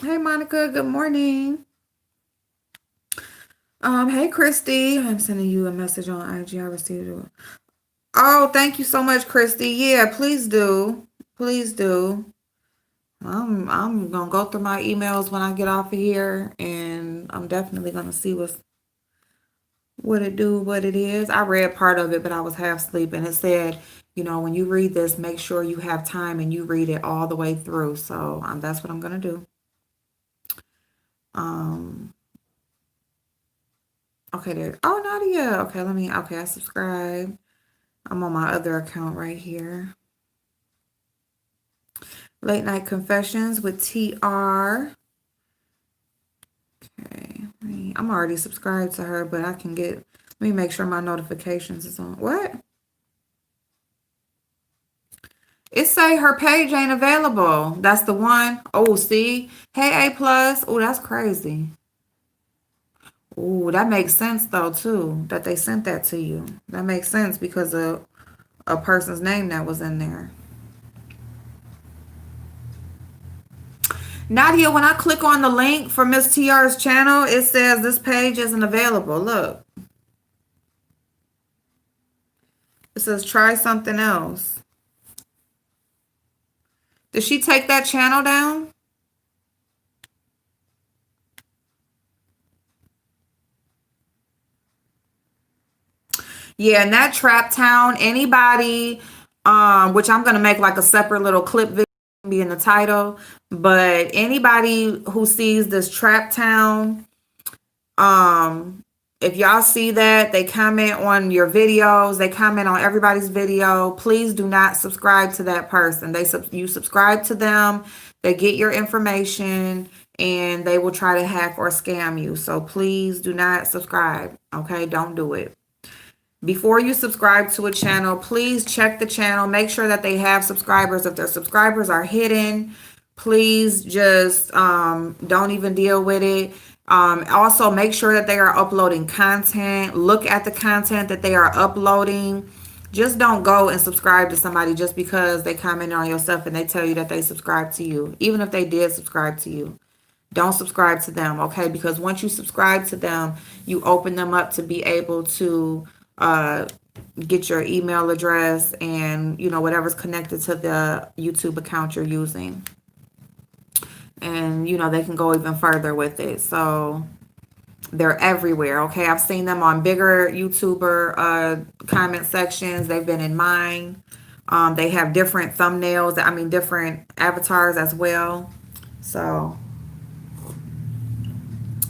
Hey Monica, good morning. Hey Christy, I'm sending you a message on IG. I received it. Oh, thank you so much, Christy. Yeah, please do, please do. I'm gonna go through my emails when I get off of here, and I'm definitely gonna see what it is. I read part of it, but I was half asleep, and it said, when you read this, make sure you have time and you read it all the way through. So that's what I'm gonna do. Okay, there. Oh, Nadia. Okay, okay, I subscribe. I'm on my other account right here. Late Night Confessions with TR. Okay, I'm already subscribed to her, but let me make sure my notifications is on. What? It say her page ain't available. That's the one. Oh, see? Hey, A+. Oh, that's crazy. Oh, that makes sense, though, too, that they sent that to you. That makes sense because of a person's name that was in there. Nadia, when I click on the link for Miss TR's channel, it says this page isn't available. Look, it says try something else. Did she take that channel down? Yeah, in that Trap Town, anybody, which I'm gonna make like a separate little clip video be in the title, but anybody who sees this Trap Town, um, if y'all see that, they comment on your videos, they comment on everybody's video, please do not subscribe to that person. You subscribe to them, they get your information, and they will try to hack or scam you. So please do not subscribe. Okay, don't do it. Before you subscribe to a channel, please check the channel. Make sure that they have subscribers. If their subscribers are hidden, please just don't even deal with it. Also, make sure that they are uploading content. Look at the content that they are uploading. Just don't go and subscribe to somebody just because they comment on your stuff and they tell you that they subscribe to you. Even if they did subscribe to you, don't subscribe to them, okay? Because once you subscribe to them, you open them up to be able to get your email address and, you know, whatever's connected to the YouTube account you're using. And, you know, they can go even further with it. So they're everywhere, okay? I've seen them on bigger YouTuber comment sections. They've been in mine. They have different thumbnails, I mean, different avatars as well. So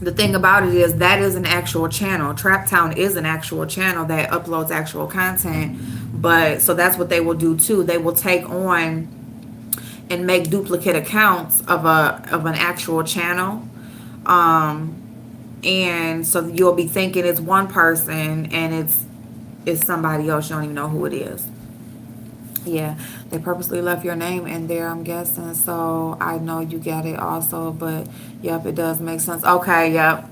the thing about it is that is an actual channel. Trap Town is an actual channel that uploads actual content. But so that's what they will do too. They will take on and make duplicate accounts of an actual channel. And so you'll be thinking it's one person and it's somebody else. You don't even know who it is. Yeah, they purposely left your name in there, I'm guessing. So I know you get it also, but yep, it does make sense. Okay, yep.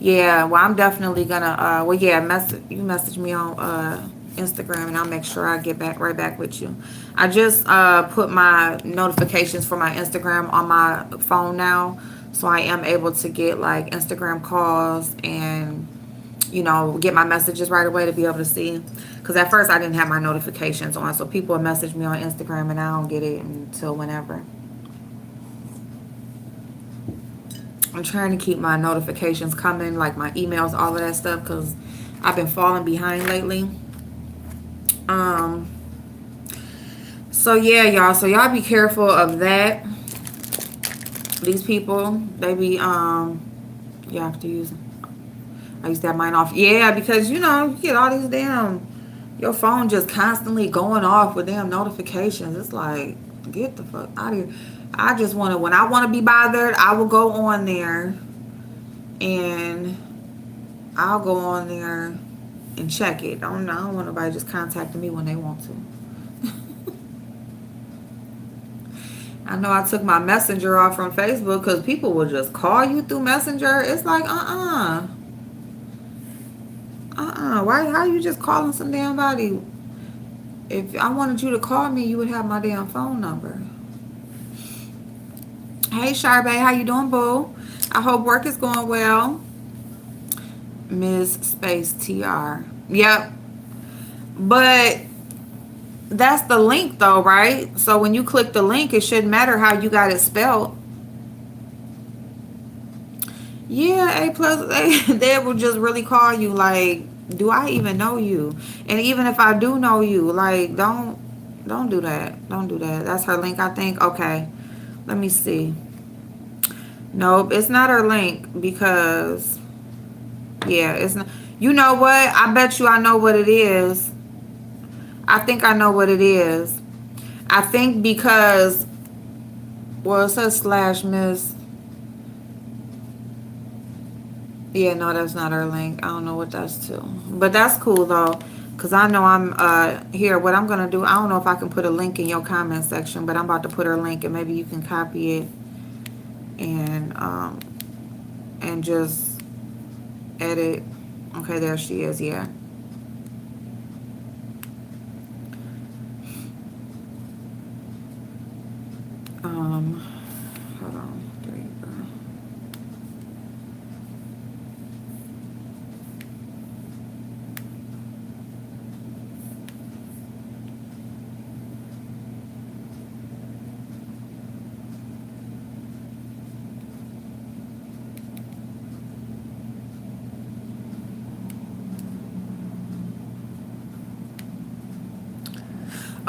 Yeah, well, I'm definitely gonna well, yeah, message me on Instagram and I'll make sure I get right back with you. I just put my notifications for my Instagram on my phone now, so I am able to get like Instagram calls and, you know, get my messages right away to be able to see. Because at first I didn't have my notifications on, so people would message me on Instagram and I don't get it until whenever. I'm trying to keep my notifications coming, like my emails, all of that stuff, because I've been falling behind lately. So yeah, y'all. So y'all be careful of that. These people, they be you have to use them. I used to have mine off. Yeah, because, you know, you get all these damn, your phone just constantly going off with damn notifications. It's like, get the fuck out of here. I just want to, when I want to be bothered, I will go on there and I'll go on there and check it. I don't want nobody just contacting me when they want to. I know I took my messenger off from Facebook because people will just call you through messenger. It's like, why, how you just calling some damn body? If I wanted you to call me, you would have my damn phone number. Hey, Sharbe, how you doing, boo? I hope work is going well. Ms. Space TR. Yep. But that's the link though, right? So when you click the link, it shouldn't matter how you got it spelled. Yeah, A plus, they will just really call you like, do I even know you? And even if I do know you, like, don't do that. Don't do that. That's her link, I think. Okay, let me see. Nope, it's not her link because, yeah, it's not. You know what? I bet you I know what it is. I think I know what it is. I think because, well, it says slash Miss. Yeah, no, that's not her link. I don't know what that's to. But that's cool, though. Because I know I'm here. What I'm going to do, I don't know if I can put a link in your comment section. But I'm about to put her link. And maybe you can copy it. And just edit. Okay, there she is. Yeah.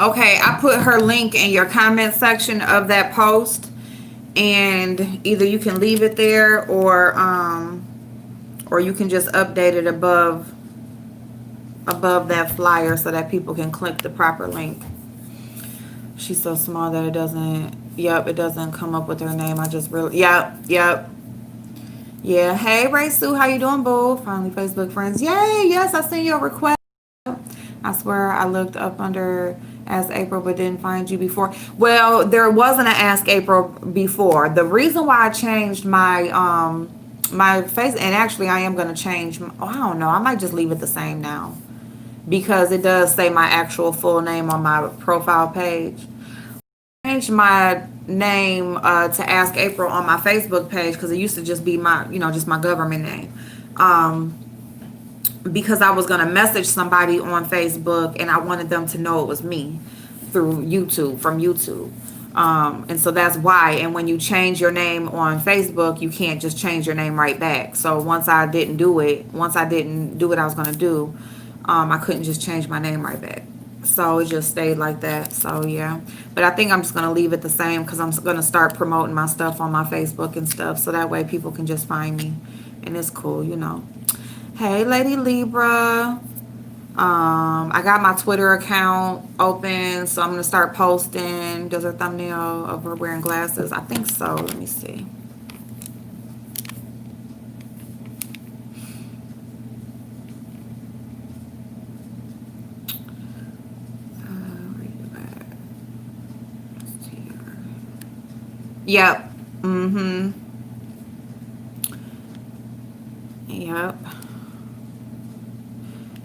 Okay, I put her link in your comment section of that post, and either you can leave it there, or you can just update it above that flyer so that people can click the proper link. She's so small that it doesn't. Yep, it doesn't come up with her name. I just really. Yep. Yeah. Hey, Ray Sue, how you doing, boo? Finally, Facebook friends. Yay! Yes, I sent your request. I swear I looked up under Ask April but didn't find you before. Well, there wasn't an Ask April before. The reason why I changed my face, and actually I am gonna change. Oh, I don't know. I might just leave it the same now because it does say my actual full name on my profile page. Changed my name to Ask April on my Facebook page because it used to just be my, just my government name. Because I was going to message somebody on Facebook and I wanted them to know it was me through YouTube, from YouTube. And so that's why. And when you change your name on Facebook, you can't just change your name right back. So once I didn't do what I was going to do, I couldn't just change my name right back. So it just stayed like that. So yeah. But I think I'm just going to leave it the same because I'm going to start promoting my stuff on my Facebook and stuff. So that way people can just find me. And it's cool. Hey, Lady Libra. I got my Twitter account open, so I'm gonna start posting. Does her thumbnail of her wearing glasses? I think so. Let me see. Where you at? It's here. Yep. Yep.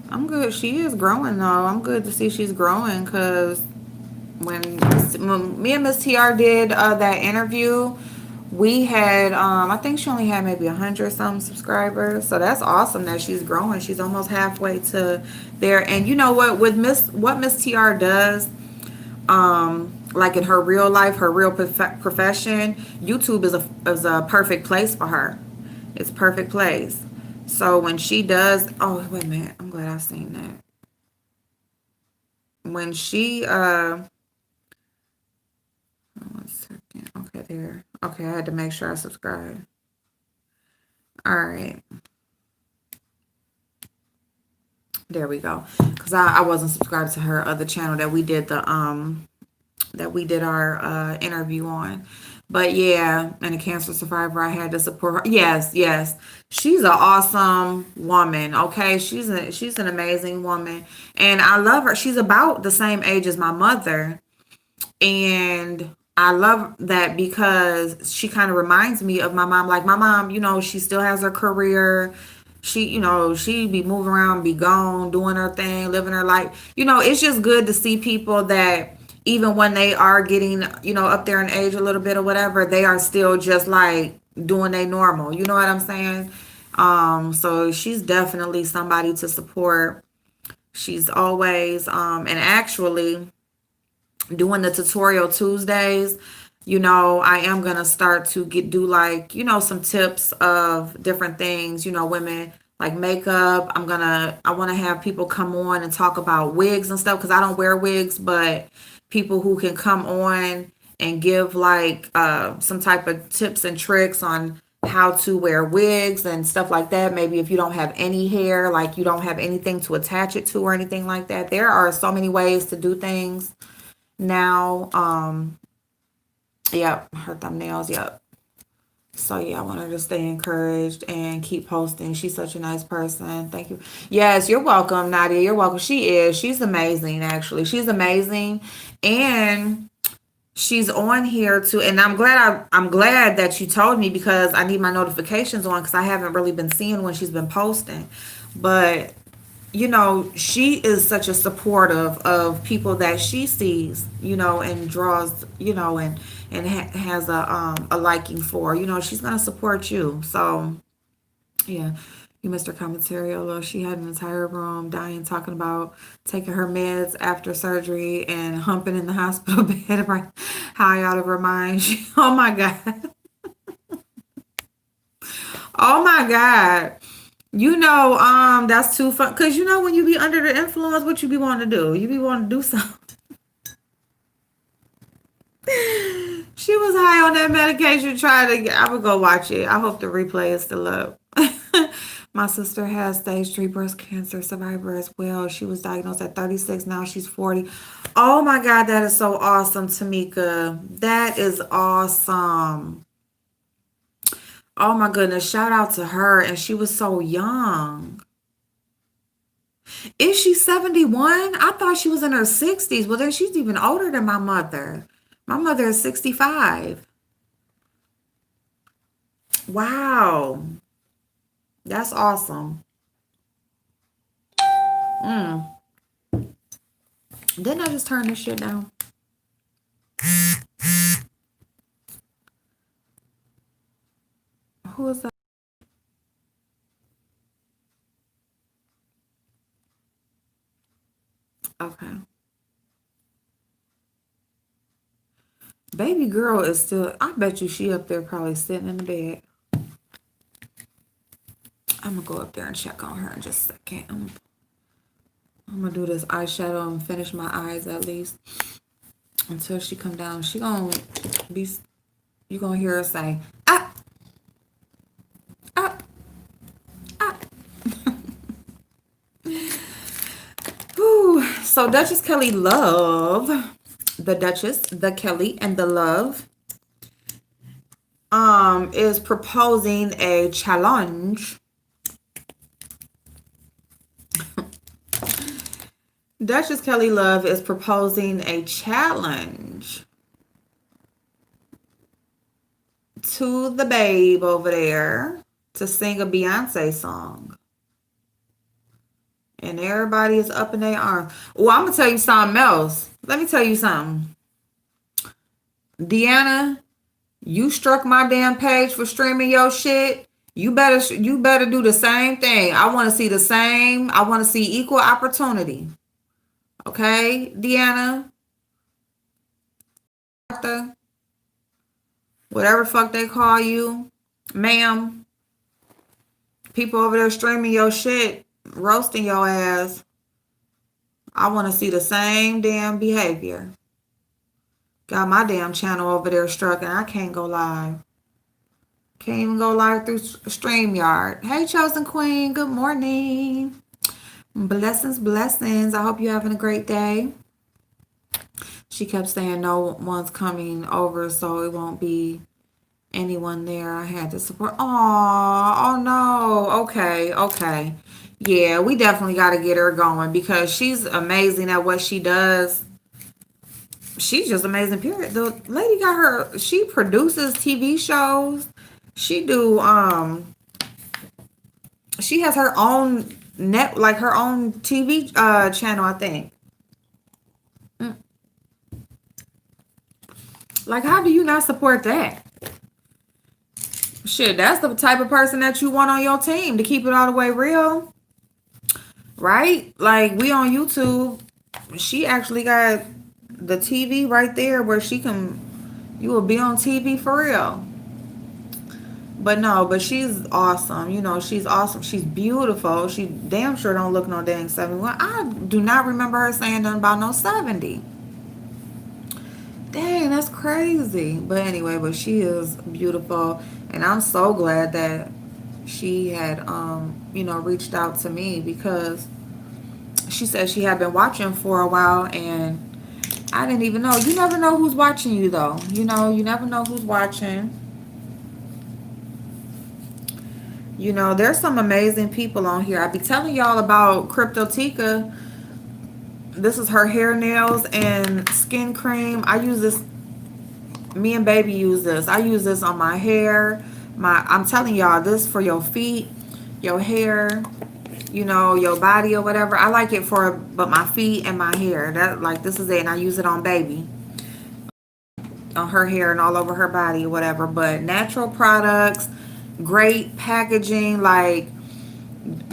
I'm good. She is growing though. I'm good to see she's growing because when me and Miss TR did that interview, we had I think she only had maybe 100 some subscribers. So that's awesome that she's growing. She's almost halfway to there. And you know what? With Miss TR does, like in her real life, her real profession, YouTube is a perfect place for her. It's a perfect place. So when she does, oh wait a minute, I'm glad I seen that. When she 1 second, okay, there. Okay, I had to make sure I subscribed. All right, there we go. Cause I wasn't subscribed to her other channel that we did our interview on. But yeah, and a cancer survivor, I had to support her. Yes. She's an awesome woman. Okay. She's an amazing woman. And I love her. She's about the same age as my mother. And I love that because she kind of reminds me of my mom. Like my mom, she still has her career. She be moving around, be gone, doing her thing, living her life. It's just good to see people that even when they are getting, up there in age a little bit or whatever, they are still just like doing their normal. You know what I'm saying? So she's definitely somebody to support. She's always, and actually doing the tutorial Tuesdays, I am gonna start to do like, some tips of different things, women like makeup. I want to have people come on and talk about wigs and stuff because I don't wear wigs, but people who can come on and give like some type of tips and tricks on how to wear wigs and stuff like that. Maybe if you don't have any hair, like you don't have anything to attach it to or anything like that. There are so many ways to do things now. Yep, her thumbnails, yep. So yeah, I want her to stay encouraged and keep posting. She's such a nice person. Thank you. Yes, you're welcome, Nadia. You're welcome. She's amazing, actually. She's amazing. And she's on here too. And I'm glad that you told me because I need my notifications on because I haven't really been seeing when she's been posting. But she is such a supportive of people that she sees, and draws, and has a liking for. She's gonna support you. So yeah, you missed her commentary. Although she had an entire room dying talking about taking her meds after surgery and humping in the hospital bed right high out of her mind. Oh my god. Oh my god. That's too fun. Cause when you be under the influence, what you be wanting to do? You be wanting to do something. She was high on that medication trying to get. I would go watch it. I hope the replay is still up. My sister has stage 3 breast cancer survivor as well. She was diagnosed at 36. Now she's 40. Oh my God, that is so awesome, Tamika. That is awesome. Oh my goodness. Shout out to her. And she was so young. Is she 71? I thought she was in her 60s. Well, then she's even older than my mother. My mother is 65. Wow. That's awesome. Didn't I just turn this shit down? Who is that? Okay. Baby girl is still, I bet you she up there probably sitting in the bed. I'm gonna go up there and check on her in just a second. I'm gonna do this eyeshadow and finish my eyes at least until she come down. She gonna be, you gonna hear her say, up, up, up. Whew. So Duchess Kelly Love, the Duchess, the Kelly, and the Love, is proposing a challenge. Duchess Kelly Love is proposing a challenge to the babe over there to sing a Beyonce song. And everybody is up in their arms. Well, I'm going to tell you something else. Let me tell you something. Deanna, you struck my damn page for streaming your shit. You better do the same thing. I want to see the same. I want to see equal opportunity. Okay, Deanna? Arthur? Whatever fuck they call you. Ma'am. People over there streaming your shit, roasting your ass. I want to see the same damn behavior. Got my damn channel over there struck and I can't go live. Can't even go live through StreamYard. Hey, Chosen Queen. Good morning. Blessings, blessings. I hope you're having a great day. She kept saying no one's coming over, so it won't be anyone there. I had to support. Oh no. Okay. Yeah, we definitely got to get her going because she's amazing at what she does. She's just amazing, period. The lady got her, she produces TV shows. She has her own her own TV channel, I think. Like, how do you not support that? Shit, that's the type of person that you want on your team, to keep it all the way real. Right? Like, we on YouTube, she actually got the TV right there where you will be on TV for real. But she's awesome. You know, she's awesome. She's beautiful. She damn sure don't look no dang 71. I do not remember her saying nothing about no 70. Dang, that's crazy. But anyway, but she is beautiful. And I'm so glad that she had, reached out to me because she said she had been watching for a while and I didn't even know. You never know who's watching you, though. You never know who's watching. There's some amazing people on here. I be telling y'all about Cryptotica. This is her hair, nails, and skin cream. I use this. Me and baby use this. I use this on my hair. I'm telling y'all, this for your feet, your hair, your body or whatever. I like it but my feet and my hair. This is it. And I use it on baby. On her hair and all over her body or whatever. But natural products. Great packaging, like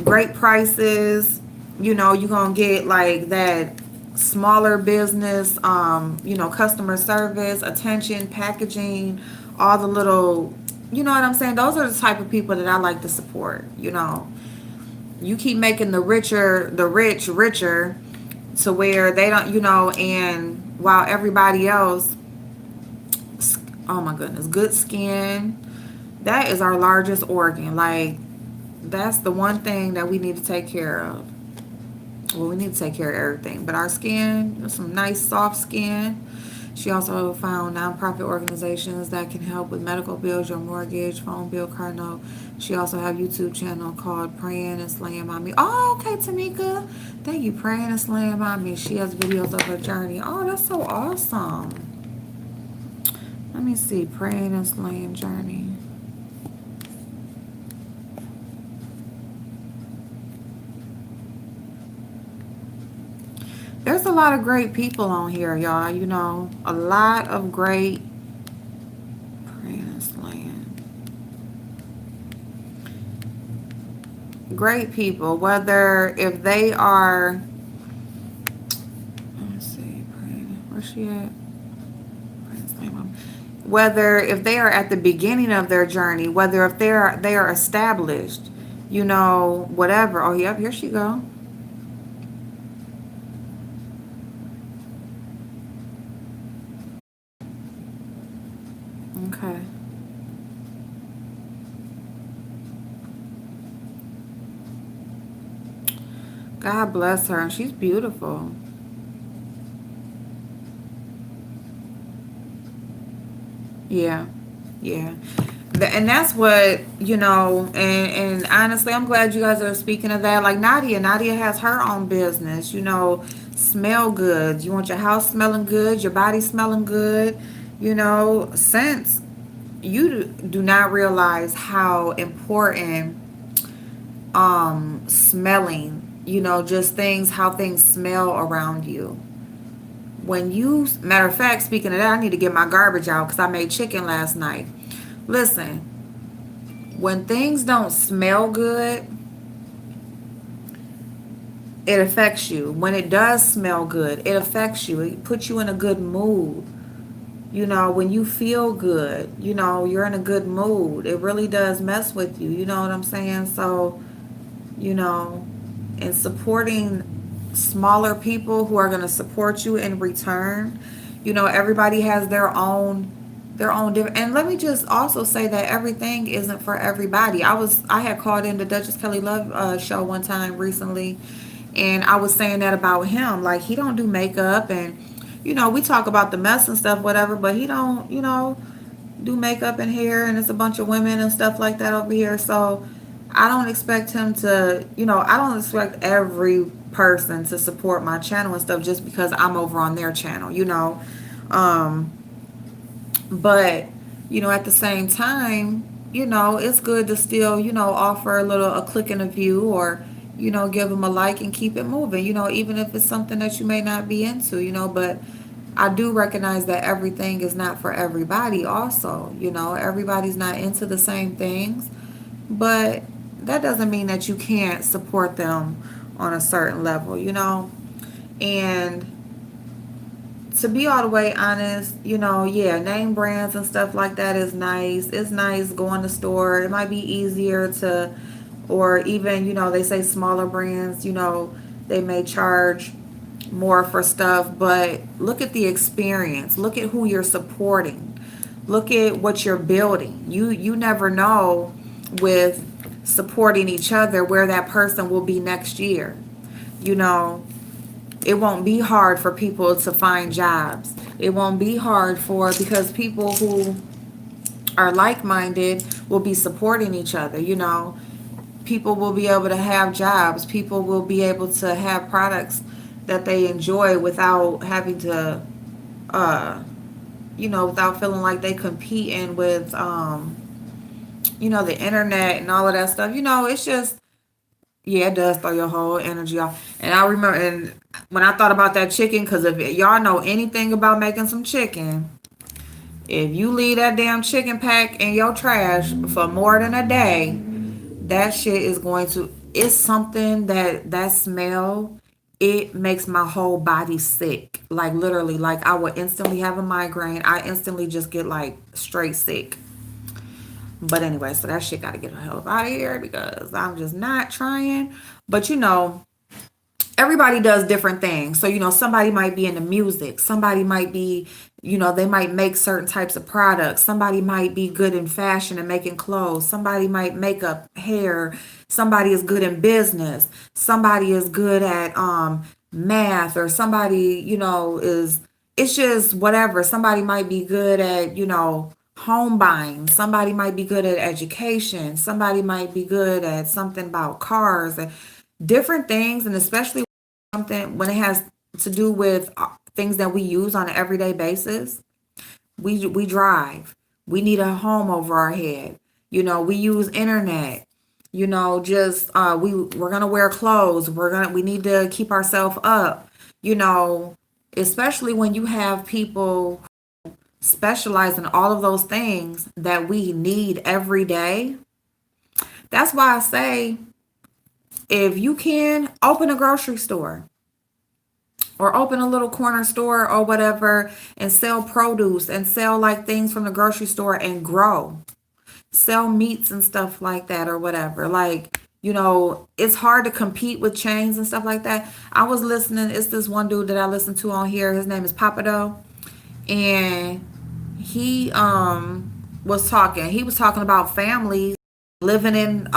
great prices. You're gonna get like that smaller business, customer service, attention, packaging, all the little, you know what I'm saying? Those are the type of people that I like to support. You keep making the rich richer to where they don't, and while everybody else Oh my goodness, good skin. That is our largest organ. Like, that's the one thing that we need to take care of. Well, we need to take care of everything, but our skin, some nice soft skin. She also found nonprofit organizations that can help with medical bills, your mortgage, phone bill, car note. She also have YouTube channel called Praying and Slaying Mommy. Oh, okay, Tamika. Thank you, Praying and Slaying Mommy. She has videos of her journey. Oh, that's so awesome. Let me see, Praying and Slaying Journey. There's a lot of great people on here, y'all. You know, a lot of great Praying and Slaying. Great people, whether if they are, let me see, where's she at? Whether if they are at the beginning of their journey, whether if they are established, you know, whatever. Oh, yep, here she go. Okay. God bless her. She's beautiful. Yeah. Yeah. And that's what, you know, and honestly, I'm glad you guys are speaking of that. Like Nadia has her own business, you know, smell goods. You want your house smelling good, your body smelling good, you know, scents. You do not realize how important smelling, you know, just things, how things smell around you. When you, matter of fact, speaking of that, I need to get my garbage out because I made chicken last night. Listen, when things don't smell good, it affects you. When it does smell good, it affects you. It puts you in a good mood. You know, when you feel good, you know, you're in a good mood. It really does mess with you. You know what I'm saying? So, you know, and supporting smaller people who are going to support you in return. You know, everybody has their own different. And let me just also say that everything isn't for everybody. I had called in the Duchess Kelly Love show one time recently, and I was saying that about him. Like, he don't do makeup, and you know, we talk about the mess and stuff, whatever, but he don't, you know, do makeup and hair, and it's a bunch of women and stuff like that over here. So I don't expect him to, you know, I don't expect every person to support my channel and stuff just because I'm over on their channel, you know. Um, but, you know, at the same time, you know, it's good to still, you know, offer a click and a view, or, you know, give them a like and keep it moving, you know, even if it's something that you may not be into, you know. But I do recognize that everything is not for everybody also, you know, everybody's not into the same things, but that doesn't mean that you can't support them on a certain level, you know. And to be all the way honest, you know, yeah, name brands and stuff like that is nice. It's nice going to store. It might be easier to, or even, you know, they say smaller brands, you know, they may charge more for stuff, but look at the experience. Look at who you're supporting. Look at what you're building. You never know with supporting each other where that person will be next year. You know, it won't be hard for people to find jobs. It won't be hard because people who are like-minded will be supporting each other, you know. People will be able to have jobs. People will be able to have products that they enjoy without having to uh you know, without feeling like they competing with you know, the internet and all of that stuff. You know, it's just, yeah, it does throw your whole energy off. And I remember, and when I thought about that chicken, because if y'all know anything about making some chicken, if you leave that damn chicken pack in your trash for more than a day, that shit is going to, it's something that smell, it makes my whole body sick. Like, literally, like, I would instantly have a migraine. I instantly just get like straight sick. But anyway, so that shit got to get the hell out of here because I'm just not trying. But you know, everybody does different things. So, somebody might be into music. Somebody might be, they might make certain types of products. Somebody might be good in fashion and making clothes. Somebody might make up hair. Somebody is good in business. Somebody is good at math, or somebody, is, it's just whatever. Somebody might be good at, home buying. Somebody might be good at education. Somebody might be good at something about cars and different things. And especially something when it has to do with things that we use on an everyday basis. We drive. We need a home over our head. We use internet. Just we're gonna wear clothes. We need to keep ourselves up. You know, especially when you have people specialize in all of those things that we need every day. That's why I say, if you can, open a grocery store or open a little corner store or whatever, and sell produce and sell like things from the grocery store and grow. Sell meats and stuff like that or whatever. Like, it's hard to compete with chains and stuff like that. I was listening, it's this one dude that I listen to on here. His name is Papado. And he was talking about families living in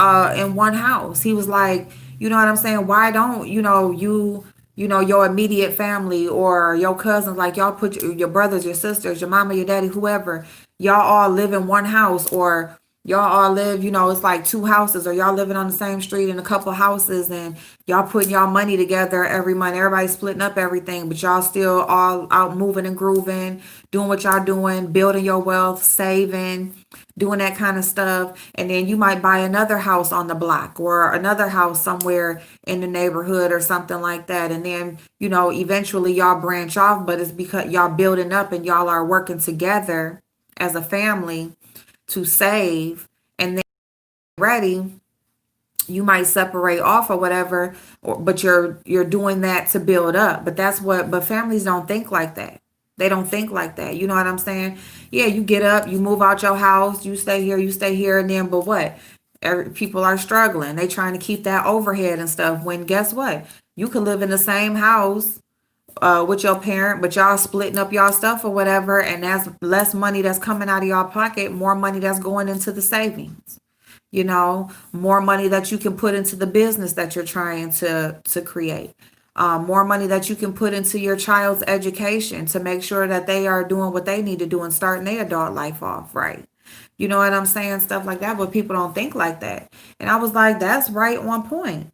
one house. He was like, you know what I'm saying? Why don't your immediate family or your cousins, like y'all put your brothers, your sisters, your mama, your daddy, whoever, y'all all live in one house, or y'all all live, it's like two houses, or y'all living on the same street in a couple houses, and y'all putting y'all money together every month. Everybody's splitting up everything, but y'all still all out moving and grooving, doing what y'all doing, building your wealth, saving, doing that kind of stuff. And then you might buy another house on the block or another house somewhere in the neighborhood or something like that. And then, eventually y'all branch off, but it's because y'all building up and y'all are working together as a family to save. And then ready, you might separate off or whatever, but you're doing that to build up. But families don't think like that. They don't think like that. You know what I'm saying? Yeah, you get up, you move out your house, you stay here, and then, but what? People are struggling. They trying to keep that overhead and stuff. When guess what? You could live in the same house with your parent, but y'all splitting up y'all stuff or whatever, and that's less money that's coming out of y'all pocket, more money that's going into the savings. More money that you can put into the business that you're trying to create. More money that you can put into your child's education to make sure that they are doing what they need to do and starting their adult life off right. You know what I'm saying? Stuff like that, but people don't think like that. And I was like, that's right on point.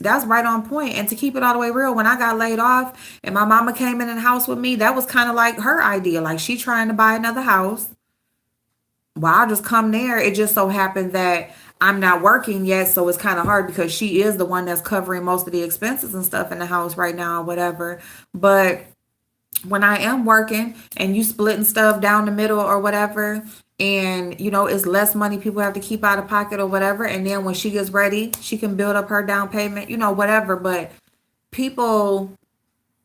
That's right on point. And to keep it all the way real, when I got laid off and my mama came in the house with me, that was kind of like her idea. Like, she trying to buy another house. Well, I'll just come there. It just so happened that I'm not working yet, so it's kind of hard because she is the one that's covering most of the expenses and stuff in the house right now, or whatever. But when I am working and you splitting stuff down the middle or whatever, and it's less money people have to keep out of pocket or whatever, and then when she gets ready, she can build up her down payment, whatever. But people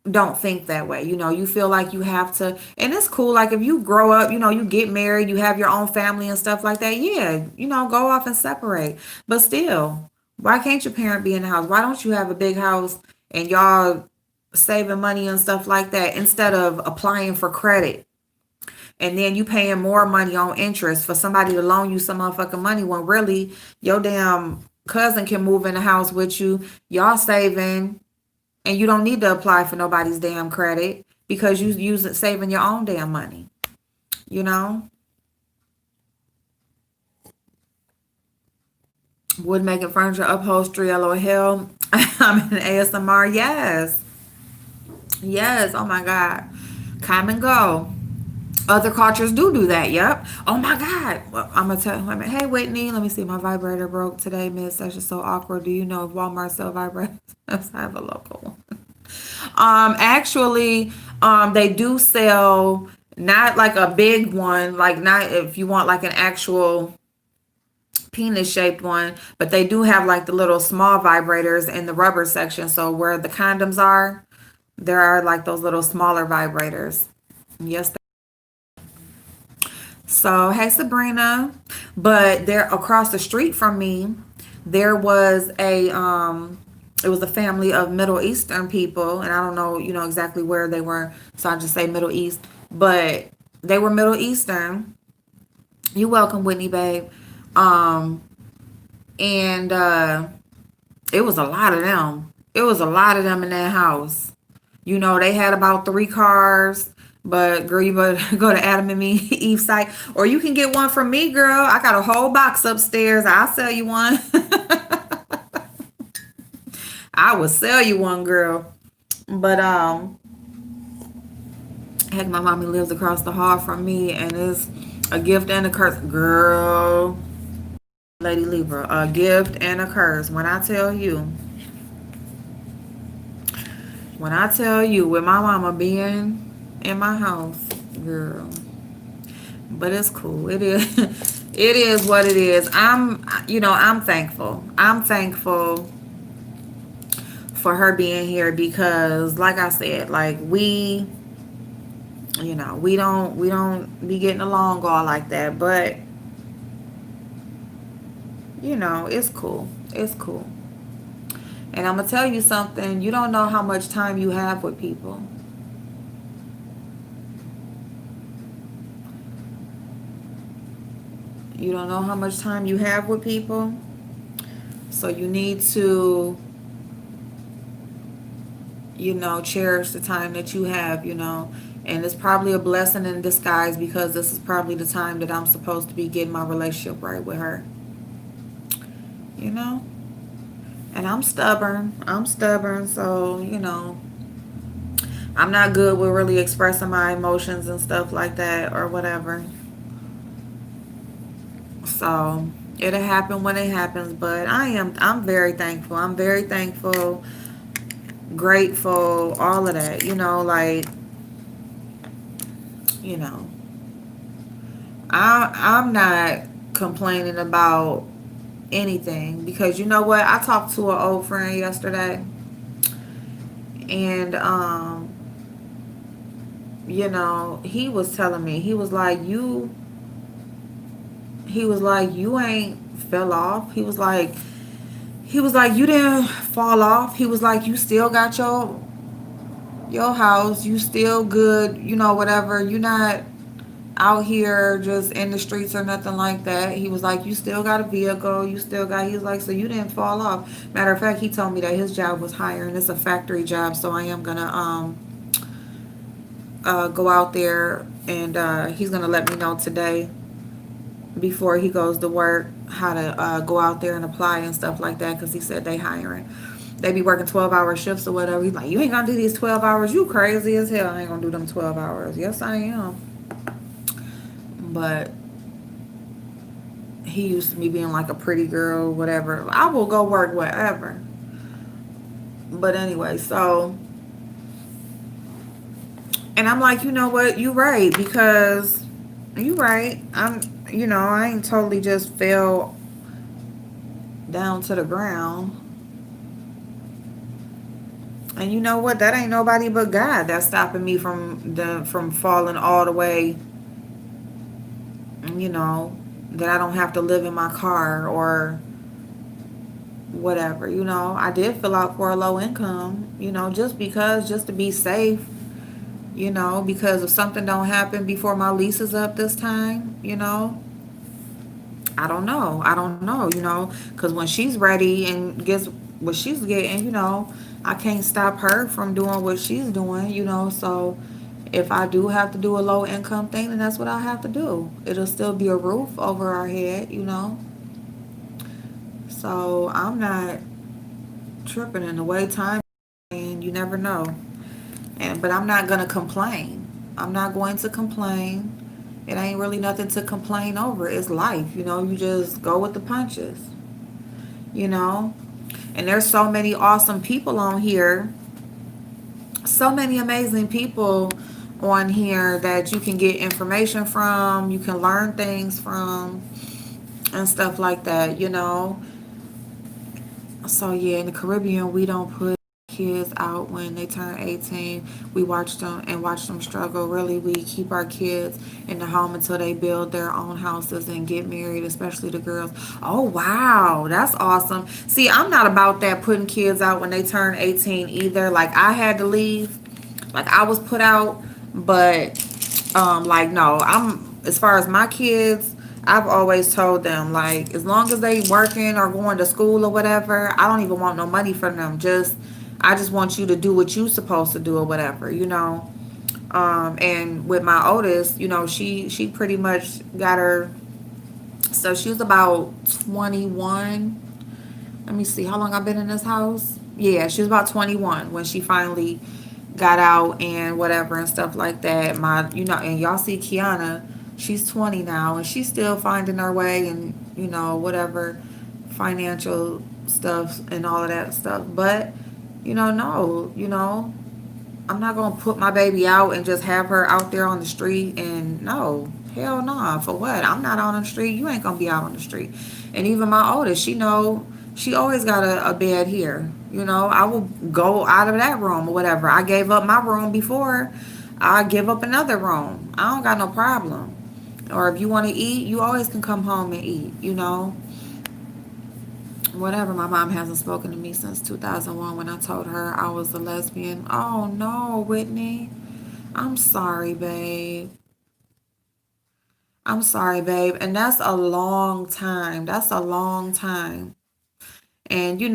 don't think that way. You feel like you have to, and it's cool. Like, if you grow up, you get married, you have your own family and stuff like that. Yeah, go off and separate. But still, why can't your parent be in the house? Why don't you have a big house and y'all saving money and stuff like that, instead of applying for credit and then you paying more money on interest for somebody to loan you some motherfucking money, when really your damn cousin can move in the house with you, y'all saving, and you don't need to apply for nobody's damn credit because you use it saving your own damn money. You know? Wood making furniture, upholstery, LOL. I'm in ASMR. Yes. Yes. Oh my God. Come and go. Other cultures do that. Yep. Oh my God. Well, I'm gonna tell him. Hey Whitney, let me see. My vibrator broke today, Miss. That's just so awkward. Do you know if Walmart sell vibrators? I have a local one. Actually, they do sell, not like a big one, like not if you want like an actual penis shaped one, but they do have like the little small vibrators in the rubber section. So where the condoms are, there are like those little smaller vibrators. Yes. So, hey Sabrina, but there across the street from me, there was It was a family of Middle Eastern people, and I don't know, exactly where they were, so I just say Middle East, but they were Middle Eastern. You welcome, Whitney, babe. Um, and it was a lot of them. It was a lot of them in that house. They had about 3 cars. But girl, you better go to Adam and Me Eve site, or you can get one from me, girl. I got a whole box upstairs. I'll sell you one. I will sell you one, girl. But heck, my mommy lives across the hall from me, and it's a gift and a curse, girl. Lady Libra, a gift and a curse. When I tell you, with my mama being in my house, girl. But it's cool. It is. It is what it is. I'm thankful. I'm thankful for her being here because, like I said, like we don't be getting along all like that, but it's cool. It's cool. And I'm gonna tell you something. You don't know how much time you have with people. You don't know how much time you have with people. So you need to, cherish the time that you have. And it's probably a blessing in disguise because this is probably the time that I'm supposed to be getting my relationship right with her. You know? And I'm stubborn. So, I'm not good with really expressing my emotions and stuff like that or whatever. So it'll happen when it happens. But I'm very thankful. I'm very thankful, grateful, all of that. You know, I'm not complaining about anything because you know what? I talked to an old friend yesterday, and he was telling me, you ain't fell off. He was like you didn't fall off. He was like you still got your house. You still good. Whatever. You not out here just in the streets or nothing like that. He was like, you still got a vehicle. He was like, so you didn't fall off. Matter of fact, he told me that his job was hiring. It's a factory job, so I am gonna go out there, and he's gonna let me know today before he goes to work how to go out there and apply and stuff like that, because he said they hiring. They be working 12-hour shifts or whatever. He's like, you ain't gonna do these 12 hours. You crazy as hell. I ain't gonna do them 12 hours. Yes, I am. But he used to me being like a pretty girl, whatever. I will go work wherever. But anyway, so, and I'm like, you know what? You right, because you right. I ain't totally just fell down to the ground. And you know what? That ain't nobody but God that's stopping me from falling all the way. That I don't have to live in my car or whatever. I did fill out for a low income. Just to be safe. Because if something don't happen before my lease is up this time. I don't know. Because when she's ready and gets what she's getting, I can't stop her from doing what she's doing. So if I do have to do a low income thing, then that's what I have to do. It'll still be a roof over our head. So I'm not tripping in the way time, and you never know. But I'm not gonna complain. I'm not going to complain. It ain't really nothing to complain over. It's life. You just go with the punches. You know. And there's so many awesome people on here. So many amazing people on here that you can get information from, you can learn things from, and stuff like that. So yeah, in the Caribbean we don't put kids out when they turn 18. We watch them struggle. Really, we keep our kids in the home until they build their own houses and get married, especially the girls. Oh, wow. That's awesome. See, I'm not about that putting kids out when they turn 18 either. Like, I had to leave. Like, I was put out, but like, no, as far as my kids, I've always told them, like, as long as they working or going to school or whatever, I don't even want no money from them. I just want you to do what you supposed to do or whatever, you know. And with my oldest, you know, she pretty much got her. So she was about 21. Let me see how long I've been in this house. Yeah, she was about 21 when she finally got out and whatever and stuff like that. And y'all see Kiana, she's 20 now and she's still finding her way and, you know, whatever financial stuff and all of that stuff. But, no, I'm not going to put my baby out and just have her out there on the street. And no, hell no. Nah, for what? I'm not on the street. You ain't going to be out on the street. And even my oldest, she always got a bed here. You know, I will go out of that room or whatever. I gave up my room before. I give up another room. I don't got no problem. Or if you want to eat, you always can come home and eat, you know. Whatever. My mom hasn't spoken to me since 2001 when I told her I was a lesbian. Oh no, Whitney. I'm sorry, babe. I'm sorry, babe. And that's a long time. That's a long time. And you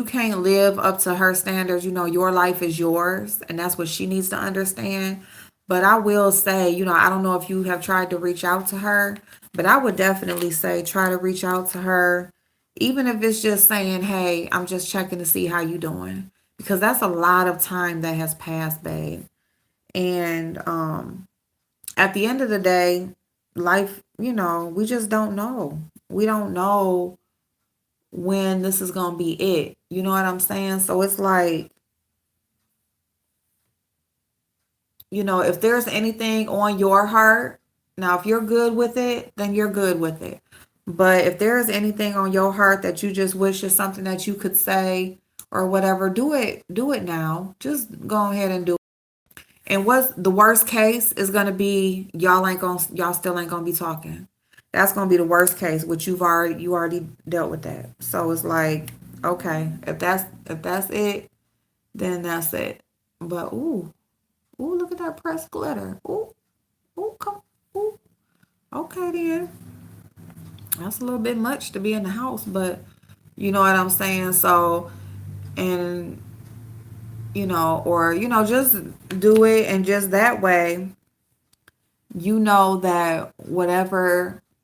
can't live up to her standards. Your life is yours, and that's what she needs to understand. But I will say, I don't know if you have tried to reach out to her, but I would definitely say try to reach out to her, even if it's just saying, "Hey, I'm just checking to see how you doing," because that's a lot of time that has passed, babe. And at the end of the day, life, we just don't know. We don't know when this is going to be it. You know what I'm saying? So it's like, if there's anything on your heart, now if you're good with it, then you're good with it. But if there's anything on your heart that you just wish is something that you could say or whatever, do it. Do it now. Just go ahead and do it. And what's the worst case is gonna be y'all still ain't gonna be talking. That's gonna be the worst case, which you already dealt with that. So it's like, okay, if that's it, then that's it. But ooh, look at that pressed glitter. Ooh, come, ooh. Okay then. That's a little bit much to be in the house, but you know what I'm saying? So, and or just do it, and just that way that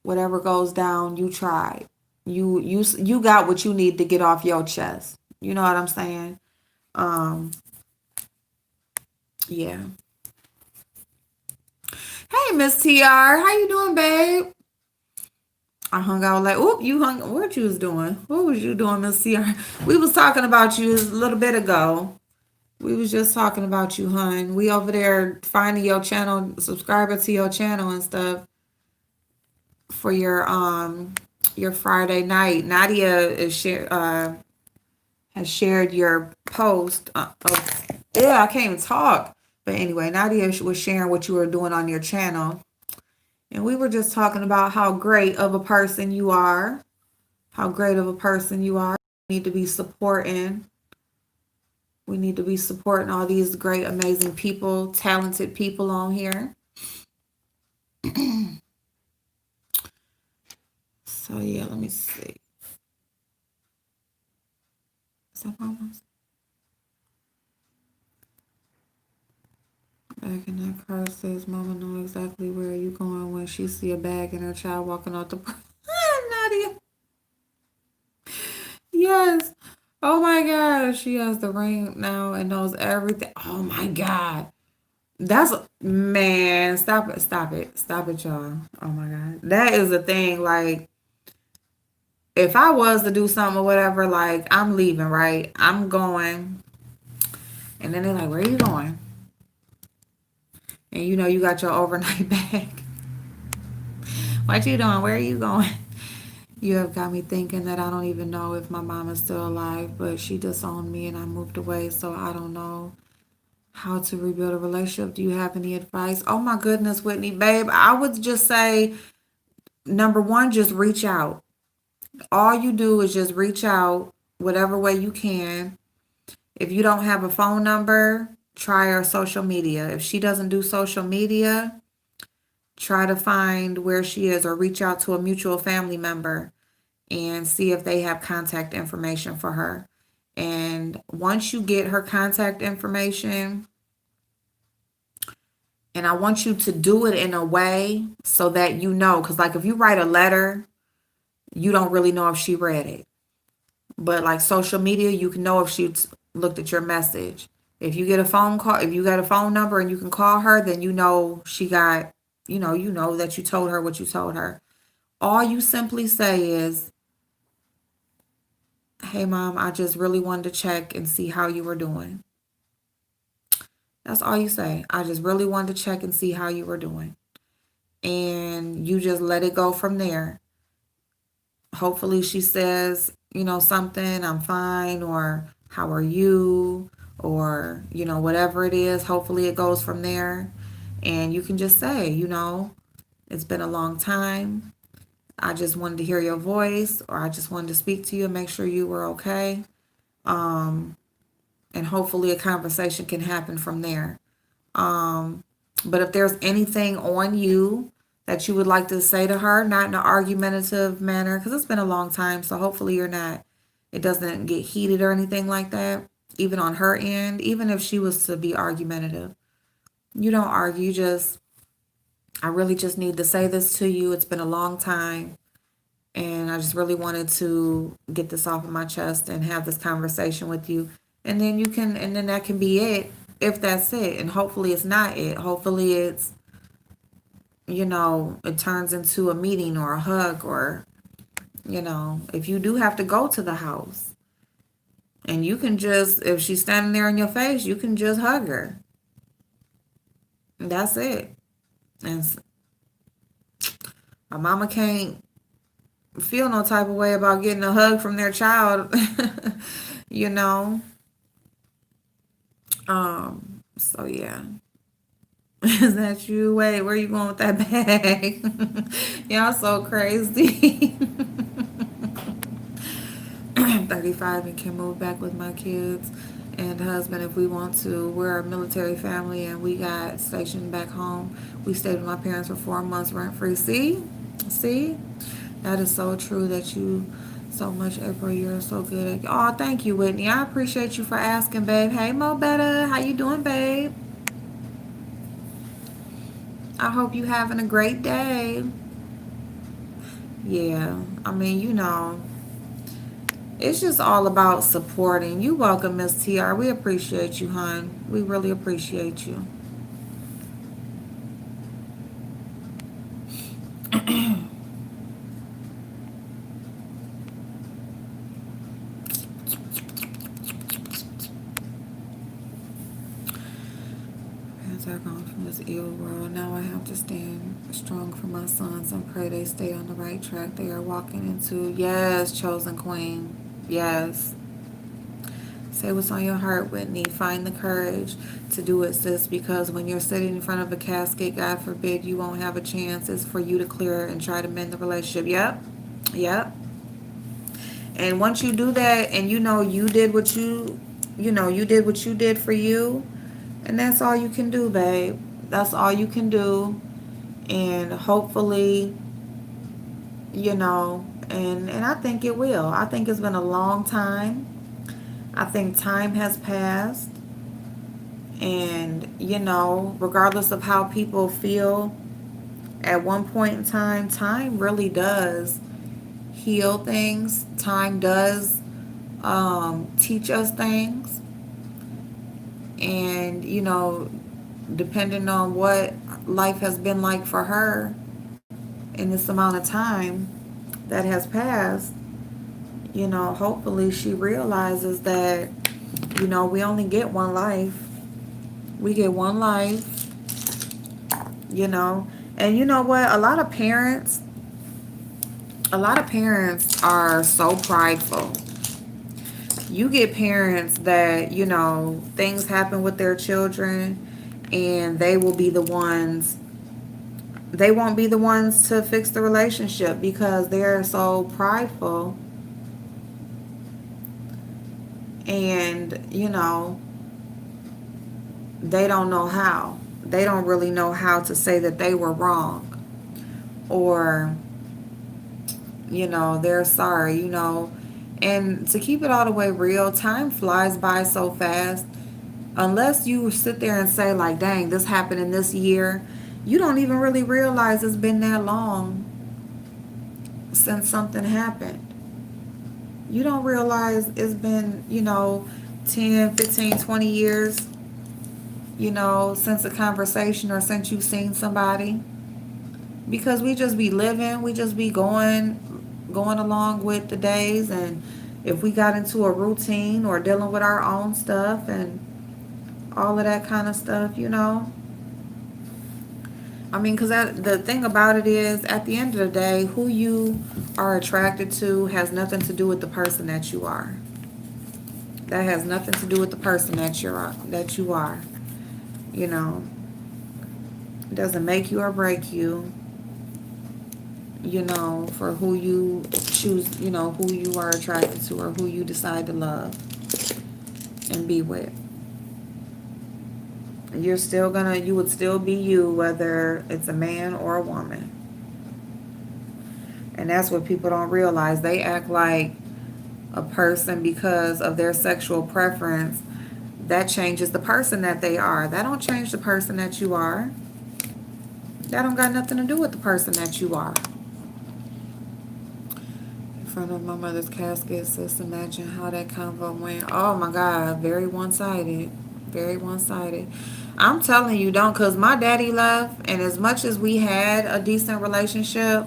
whatever goes down, you tried. You got what you need to get off your chest. You know what I'm saying? um yeah. Hey, Miss TR, how you doing, babe? I hung out like, oop, what you was doing? What was you doing, Miss TR? We was talking about you a little bit ago. We was just talking about you, hun. We over there finding your channel, subscribing to your channel and stuff for your Friday night. Nadia has shared your post yeah, I can't even talk. But anyway, Nadia was sharing what you were doing on your channel. And we were just talking about how great of a person you are. How great of a person you are. We need to be supporting. We need to be supporting all these great, amazing people, talented people on here. So yeah, let me see. Is that almost? Back in that car says, "Mama know exactly where you going when she see a bag and her child walking out the." Nadia. Yes. Oh my God, she has the ring now and knows everything. Oh my God. That's man, stop it, y'all. Oh my God. That is the thing. Like, if I was to do something or whatever, like, I'm leaving, right? I'm going. And then they're like, "Where are you going?" And you got your overnight bag. What you doing? Where are you going? You have got me thinking that I don't even know if my mom is still alive, but she disowned me and I moved away, so I don't know how to rebuild a relationship. Do you have any advice? Oh my goodness, Whitney, babe, I would just say number one, just reach out. All you do is just reach out whatever way you can. If you don't have a phone number, try her social media. If she doesn't do social media, try to find where she is or reach out to a mutual family member and see if they have contact information for her. And once you get her contact information, and I want you to do it in a way so that you know, because like if you write a letter, you don't really know if she read it. But like social media, you can know if she looked at your message. If you get a phone call, if you got a phone number and you can call her, then you know she got, you know that you told her what you told her. All you simply say is, "Hey mom, I just really wanted to check and see how you were doing." That's all you say. I just really wanted to check and see how you were doing. And you just let it go from there. Hopefully she says, something, "I'm fine," or "How are you?" or, whatever it is. Hopefully it goes from there. And you can just say, "It's been a long time. I just wanted to hear your voice," or "I just wanted to speak to you and make sure you were okay." And hopefully a conversation can happen from there. But if there's anything on you that you would like to say to her, not in an argumentative manner, because it's been a long time, so hopefully it doesn't get heated or anything like that, even on her end, even if she was to be argumentative. You don't argue, "I really just need to say this to you. It's been a long time, and I just really wanted to get this off of my chest and have this conversation with you." And then that can be it, if that's it. And hopefully it's not it. Hopefully it turns into a meeting or a hug, or, if you do have to go to the house, and you can just, if she's standing there in your face, you can just hug her. And that's it. And my mama can't feel no type of way about getting a hug from their child, you know. So yeah. Is that you? Wait, where you going with that bag? Y'all so crazy. 35 and can move back with my kids and husband if we want to. We're a military family and we got stationed back home. We stayed with my parents for 4 months rent free. See, that is so true that you so much, April. You're so good at. Oh, thank you, Whitney. I appreciate you for asking, babe. Hey, Mo Better, how you doing, babe? I hope you having a great day. Yeah, I mean, it's just all about supporting. You welcome, Miss TR. We appreciate you, hon. We really appreciate you. As I've gone from this evil world, now I have to stand strong for my sons and pray they stay on the right track they are walking into. Yes, chosen queen. Yes. Say what's on your heart, Whitney. Find the courage to do it, sis, because when you're sitting in front of a casket, God forbid, you won't have a chance. It's for you to clear and try to mend the relationship. Yep. Yep. And once you do that and you did what you did what you did for you, and that's all you can do, babe. That's all you can do. And hopefully, and I think it will. I think it's been a long time. I think time has passed. And, regardless of how people feel at one point in time really does heal things. Time does teach us things. And, depending on what life has been like for her in this amount of time that has passed, hopefully she realizes that, we only get one life. We get one life, And you know what? A lot of parents, A lot of parents are so prideful. You get parents that, things happen with their children and they won't be the ones to fix the relationship because they're so prideful and, they don't know how. They don't really know how to say that they were wrong or, they're sorry, And to keep it all the way real, time flies by so fast. Unless you sit there and say, like, dang, this happened in this year, you don't even really realize it's been that long since something happened. You don't realize it's been, 10, 15, 20 years, since a conversation or since you've seen somebody. Because we just be living, we just be going along with the days, and if we got into a routine or dealing with our own stuff and all of that kind of stuff, I mean, because the thing about it is, at the end of the day, who you are attracted to has nothing to do with the person that you are. That has nothing to do with the person that you are. It doesn't make you or break you. For who you choose, who you are attracted to or who you decide to love and be with. You would still be you, whether it's a man or a woman. And that's what people don't realize. They act like a person because of their sexual preference. That changes the person that they are. That don't change the person that you are. That don't got nothing to do with the person that you are. In front of my mother's casket, sis, imagine how that convo went. Oh my God, very one-sided. Very one-sided. I'm telling you, don't, because my daddy left, and as much as we had a decent relationship,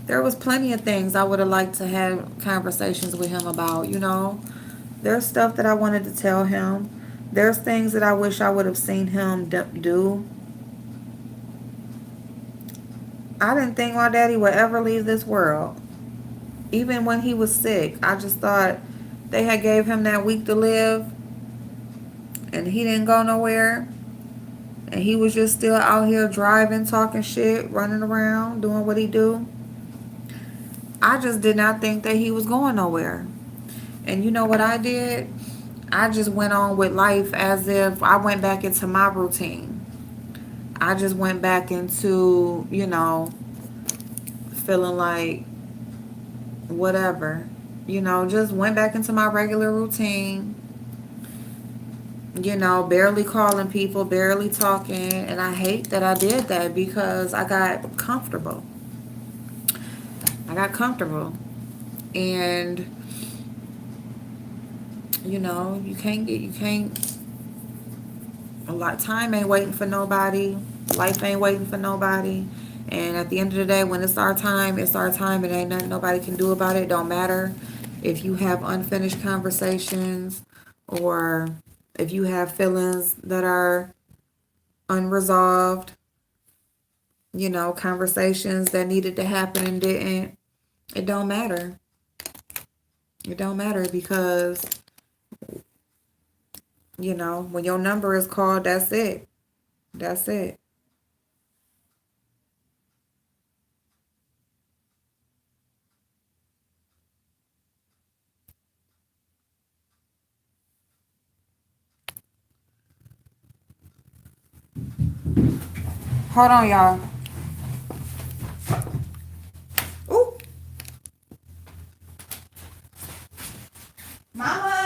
there was plenty of things I would have liked to have conversations with him about, There's stuff that I wanted to tell him. There's things that I wish I would have seen him do. I didn't think my daddy would ever leave this world. Even when he was sick, I just thought they had gave him that week to live, and he didn't go nowhere. And he was just still out here driving, talking shit, running around, doing what he do. I just did not think that he was going nowhere. And you know what I did? I just went on with life as if I went back into my routine. I just went back into, feeling like whatever. Just went back into my regular routine. Barely calling people, barely talking. And I hate that I did that because I got comfortable. And, you can't, a lot of time ain't waiting for nobody. Life ain't waiting for nobody. And at the end of the day, when it's our time, it's our time. It ain't nothing nobody can do about it. Don't matter if you have unfinished conversations or if you have feelings that are unresolved, conversations that needed to happen and didn't. It don't matter. It don't matter because, when your number is called, that's it. That's it. Hold on, y'all. Ooh. Mama.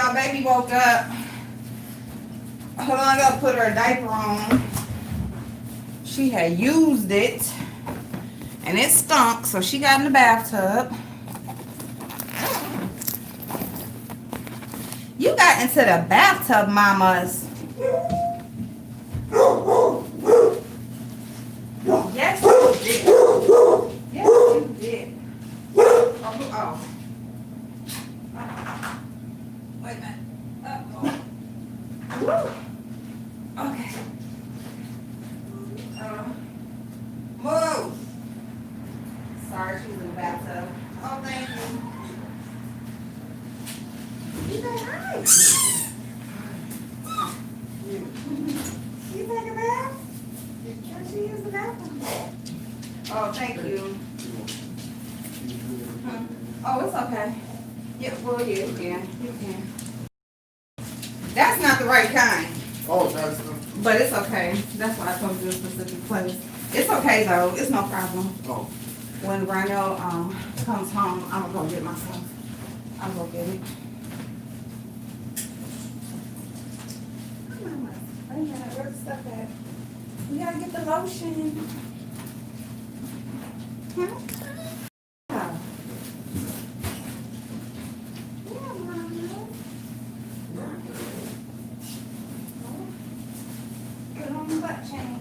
my baby woke up. Hold on, I gotta put her diaper on. She had used it and it stunk, so she got in the bathtub. You got into the bathtub, mamas. Yes, you did. Yes, you did. Oh. Wait a minute. Uh-oh. Okay. Move. Sorry, she was in the bathtub. Oh, thank you. You say hi. You take a bath? Can she use the bathroom? Oh, thank you. Oh, it's okay. Yeah, well, yeah, you can. You can. That's not the right kind. Oh, that's the. But it's okay. That's why I come to a specific place. It's okay though. It's no problem. Oh. When Rhino comes home, I'm gonna go get my stuff. I'll go get it. Come on, oh yeah, where's the stuff at? We gotta get the lotion. Huh? Yeah. Yeah, Rhino. Put on the butt chain.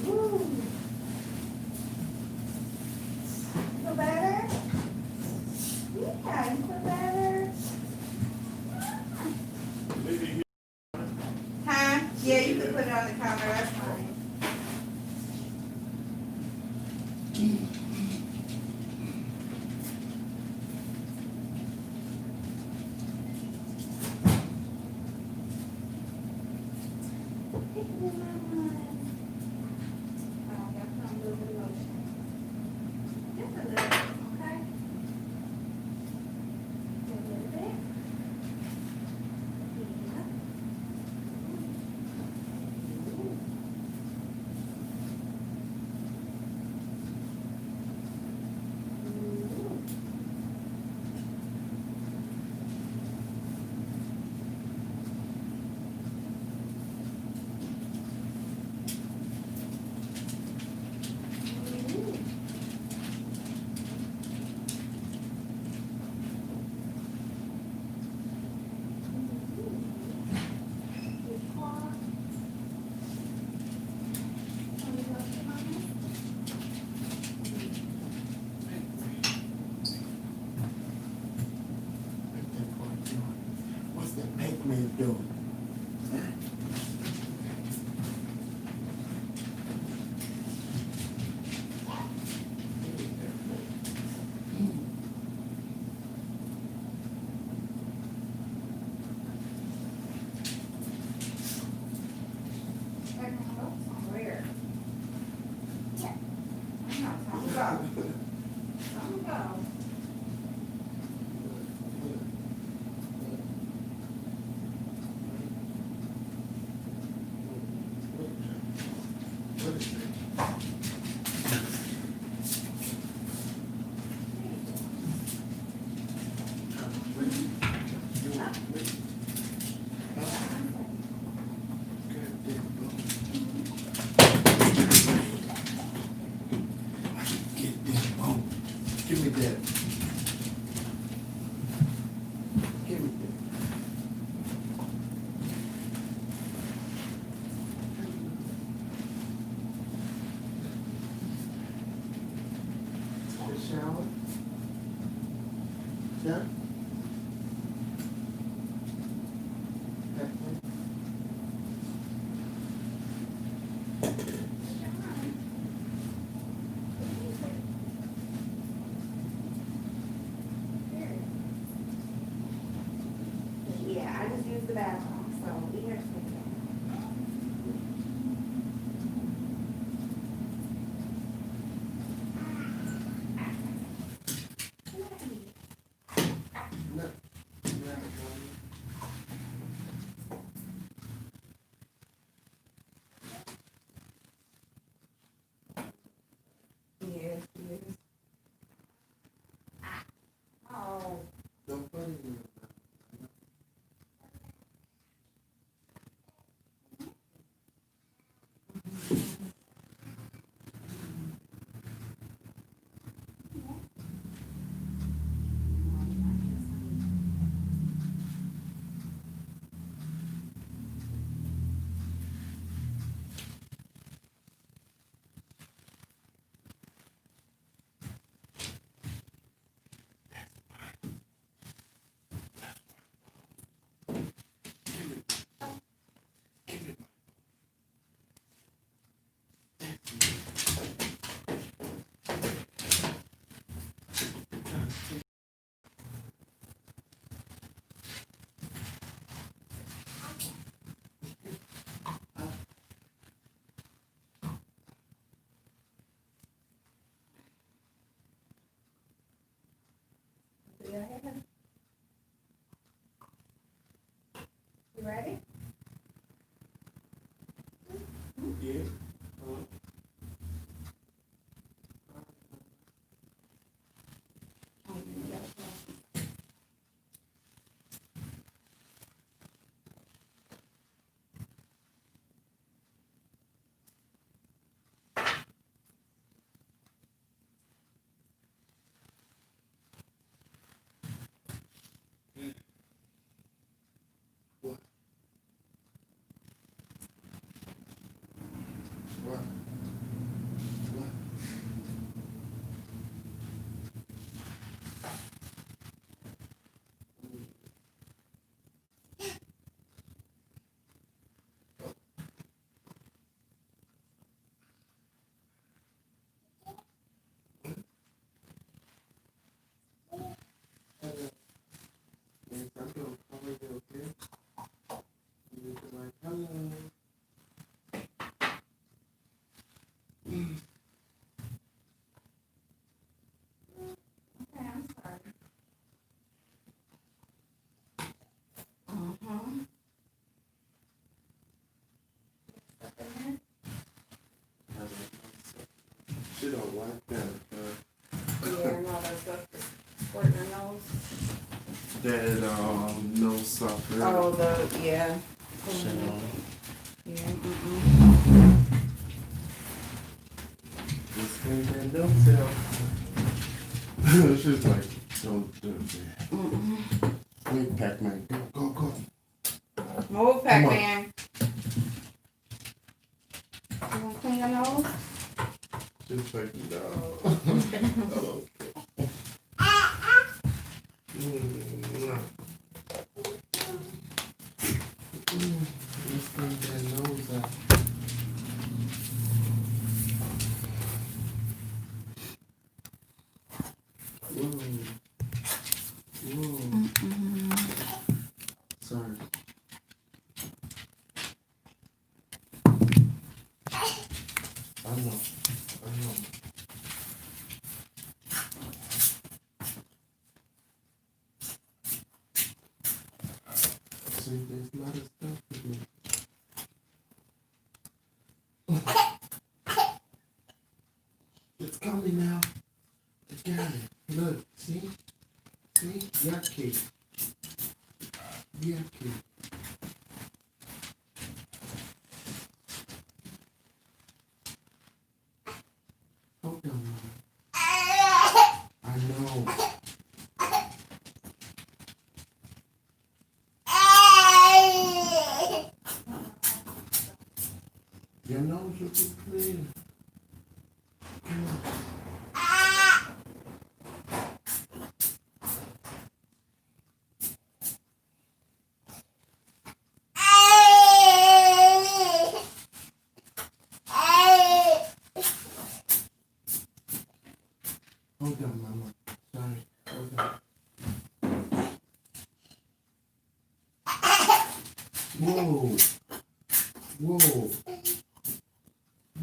Woo. Feel better? Yeah, you feel better? Huh? Yeah, you can put it on the counter, that's fine. What's that make man doing? Where? Yeah. Time to go. Time to go. What is that? Get this bone. Give me that. Give me that. The shower. Yeah. That way. Yeah, I just used the bathroom, so we here to take it. No. No. Yes, yes. Oh, You ready? Yeah. What? What? What? Yes, I'm gonna cover you, okay? You can like, hello. Okay, I'm sorry. Uh-huh. She don't like that. Yeah, no, that's what the squirt your nose. That no sucker. Oh, yeah. Shit on. Yeah, This thing that don't tell. She's like, don't do that. Wait, Pac-Man, go. Move, Pac-Man. You want to clean your nose? She's like, no. No. Let's clean that nose out. Whoa. Sorry. I know. See, there's a lot of stuff to do. It's coming now. I got it. Look, see? Yucky. Hold on, Mama. I know. Your nose will be clear. Come on. Hold on, Mama. Sorry. Hold on.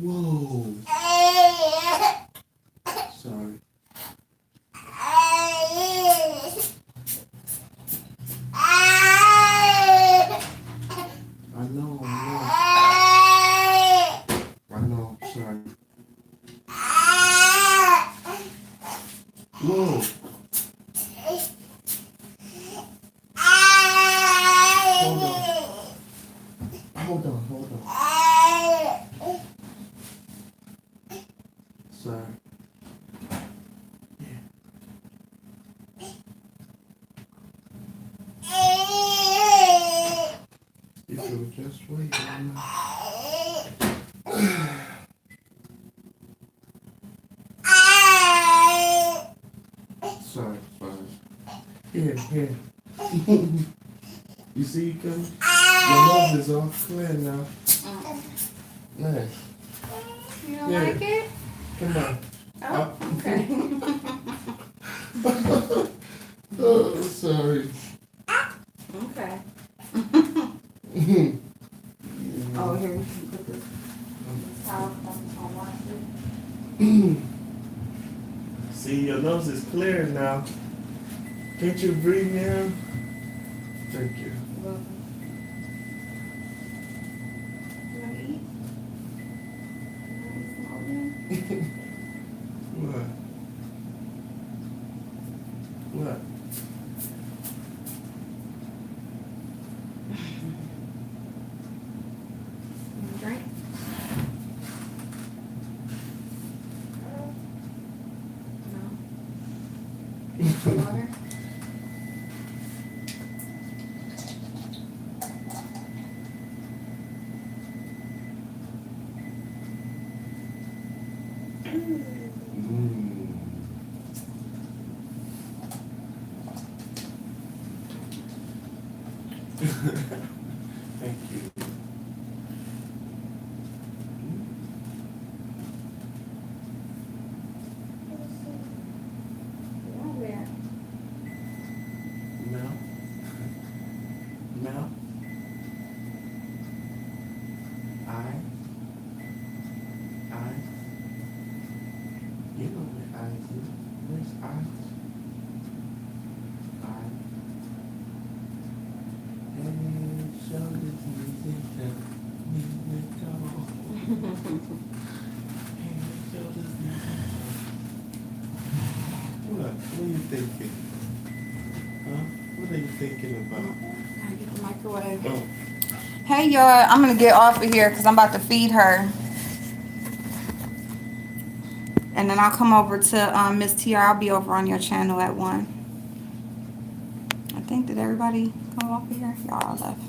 Whoa. Sorry. I know. Sorry. Whoa. Hold on. Sorry. You feel just right, Mama. Sorry. Here. You see you coming? Your nose is all clear now. Nice. You don't like it? Come on. Oh, okay. Oh, sorry. Okay. Oh, here, you can put this towel on wash it. See, your nose is clear now. Can't you breathe now? Thank you. What? What? Drink. No. Water. Thank you. Mouth. Mouth. Eye. Eye. You know where eyes is. Where's eyes? Eye. Head, shoulders, knees, and toes. Knees and toes. Head, shoulders, knees, and toes. What? What are you thinking? Huh? What are you thinking about? Gotta get the microwave. Oh. Hey y'all, I'm gonna get off of here because I'm about to feed her. And then I'll come over to Miss TR. I'll be over on your channel at 1. I think, did everybody go off of here? Y'all left.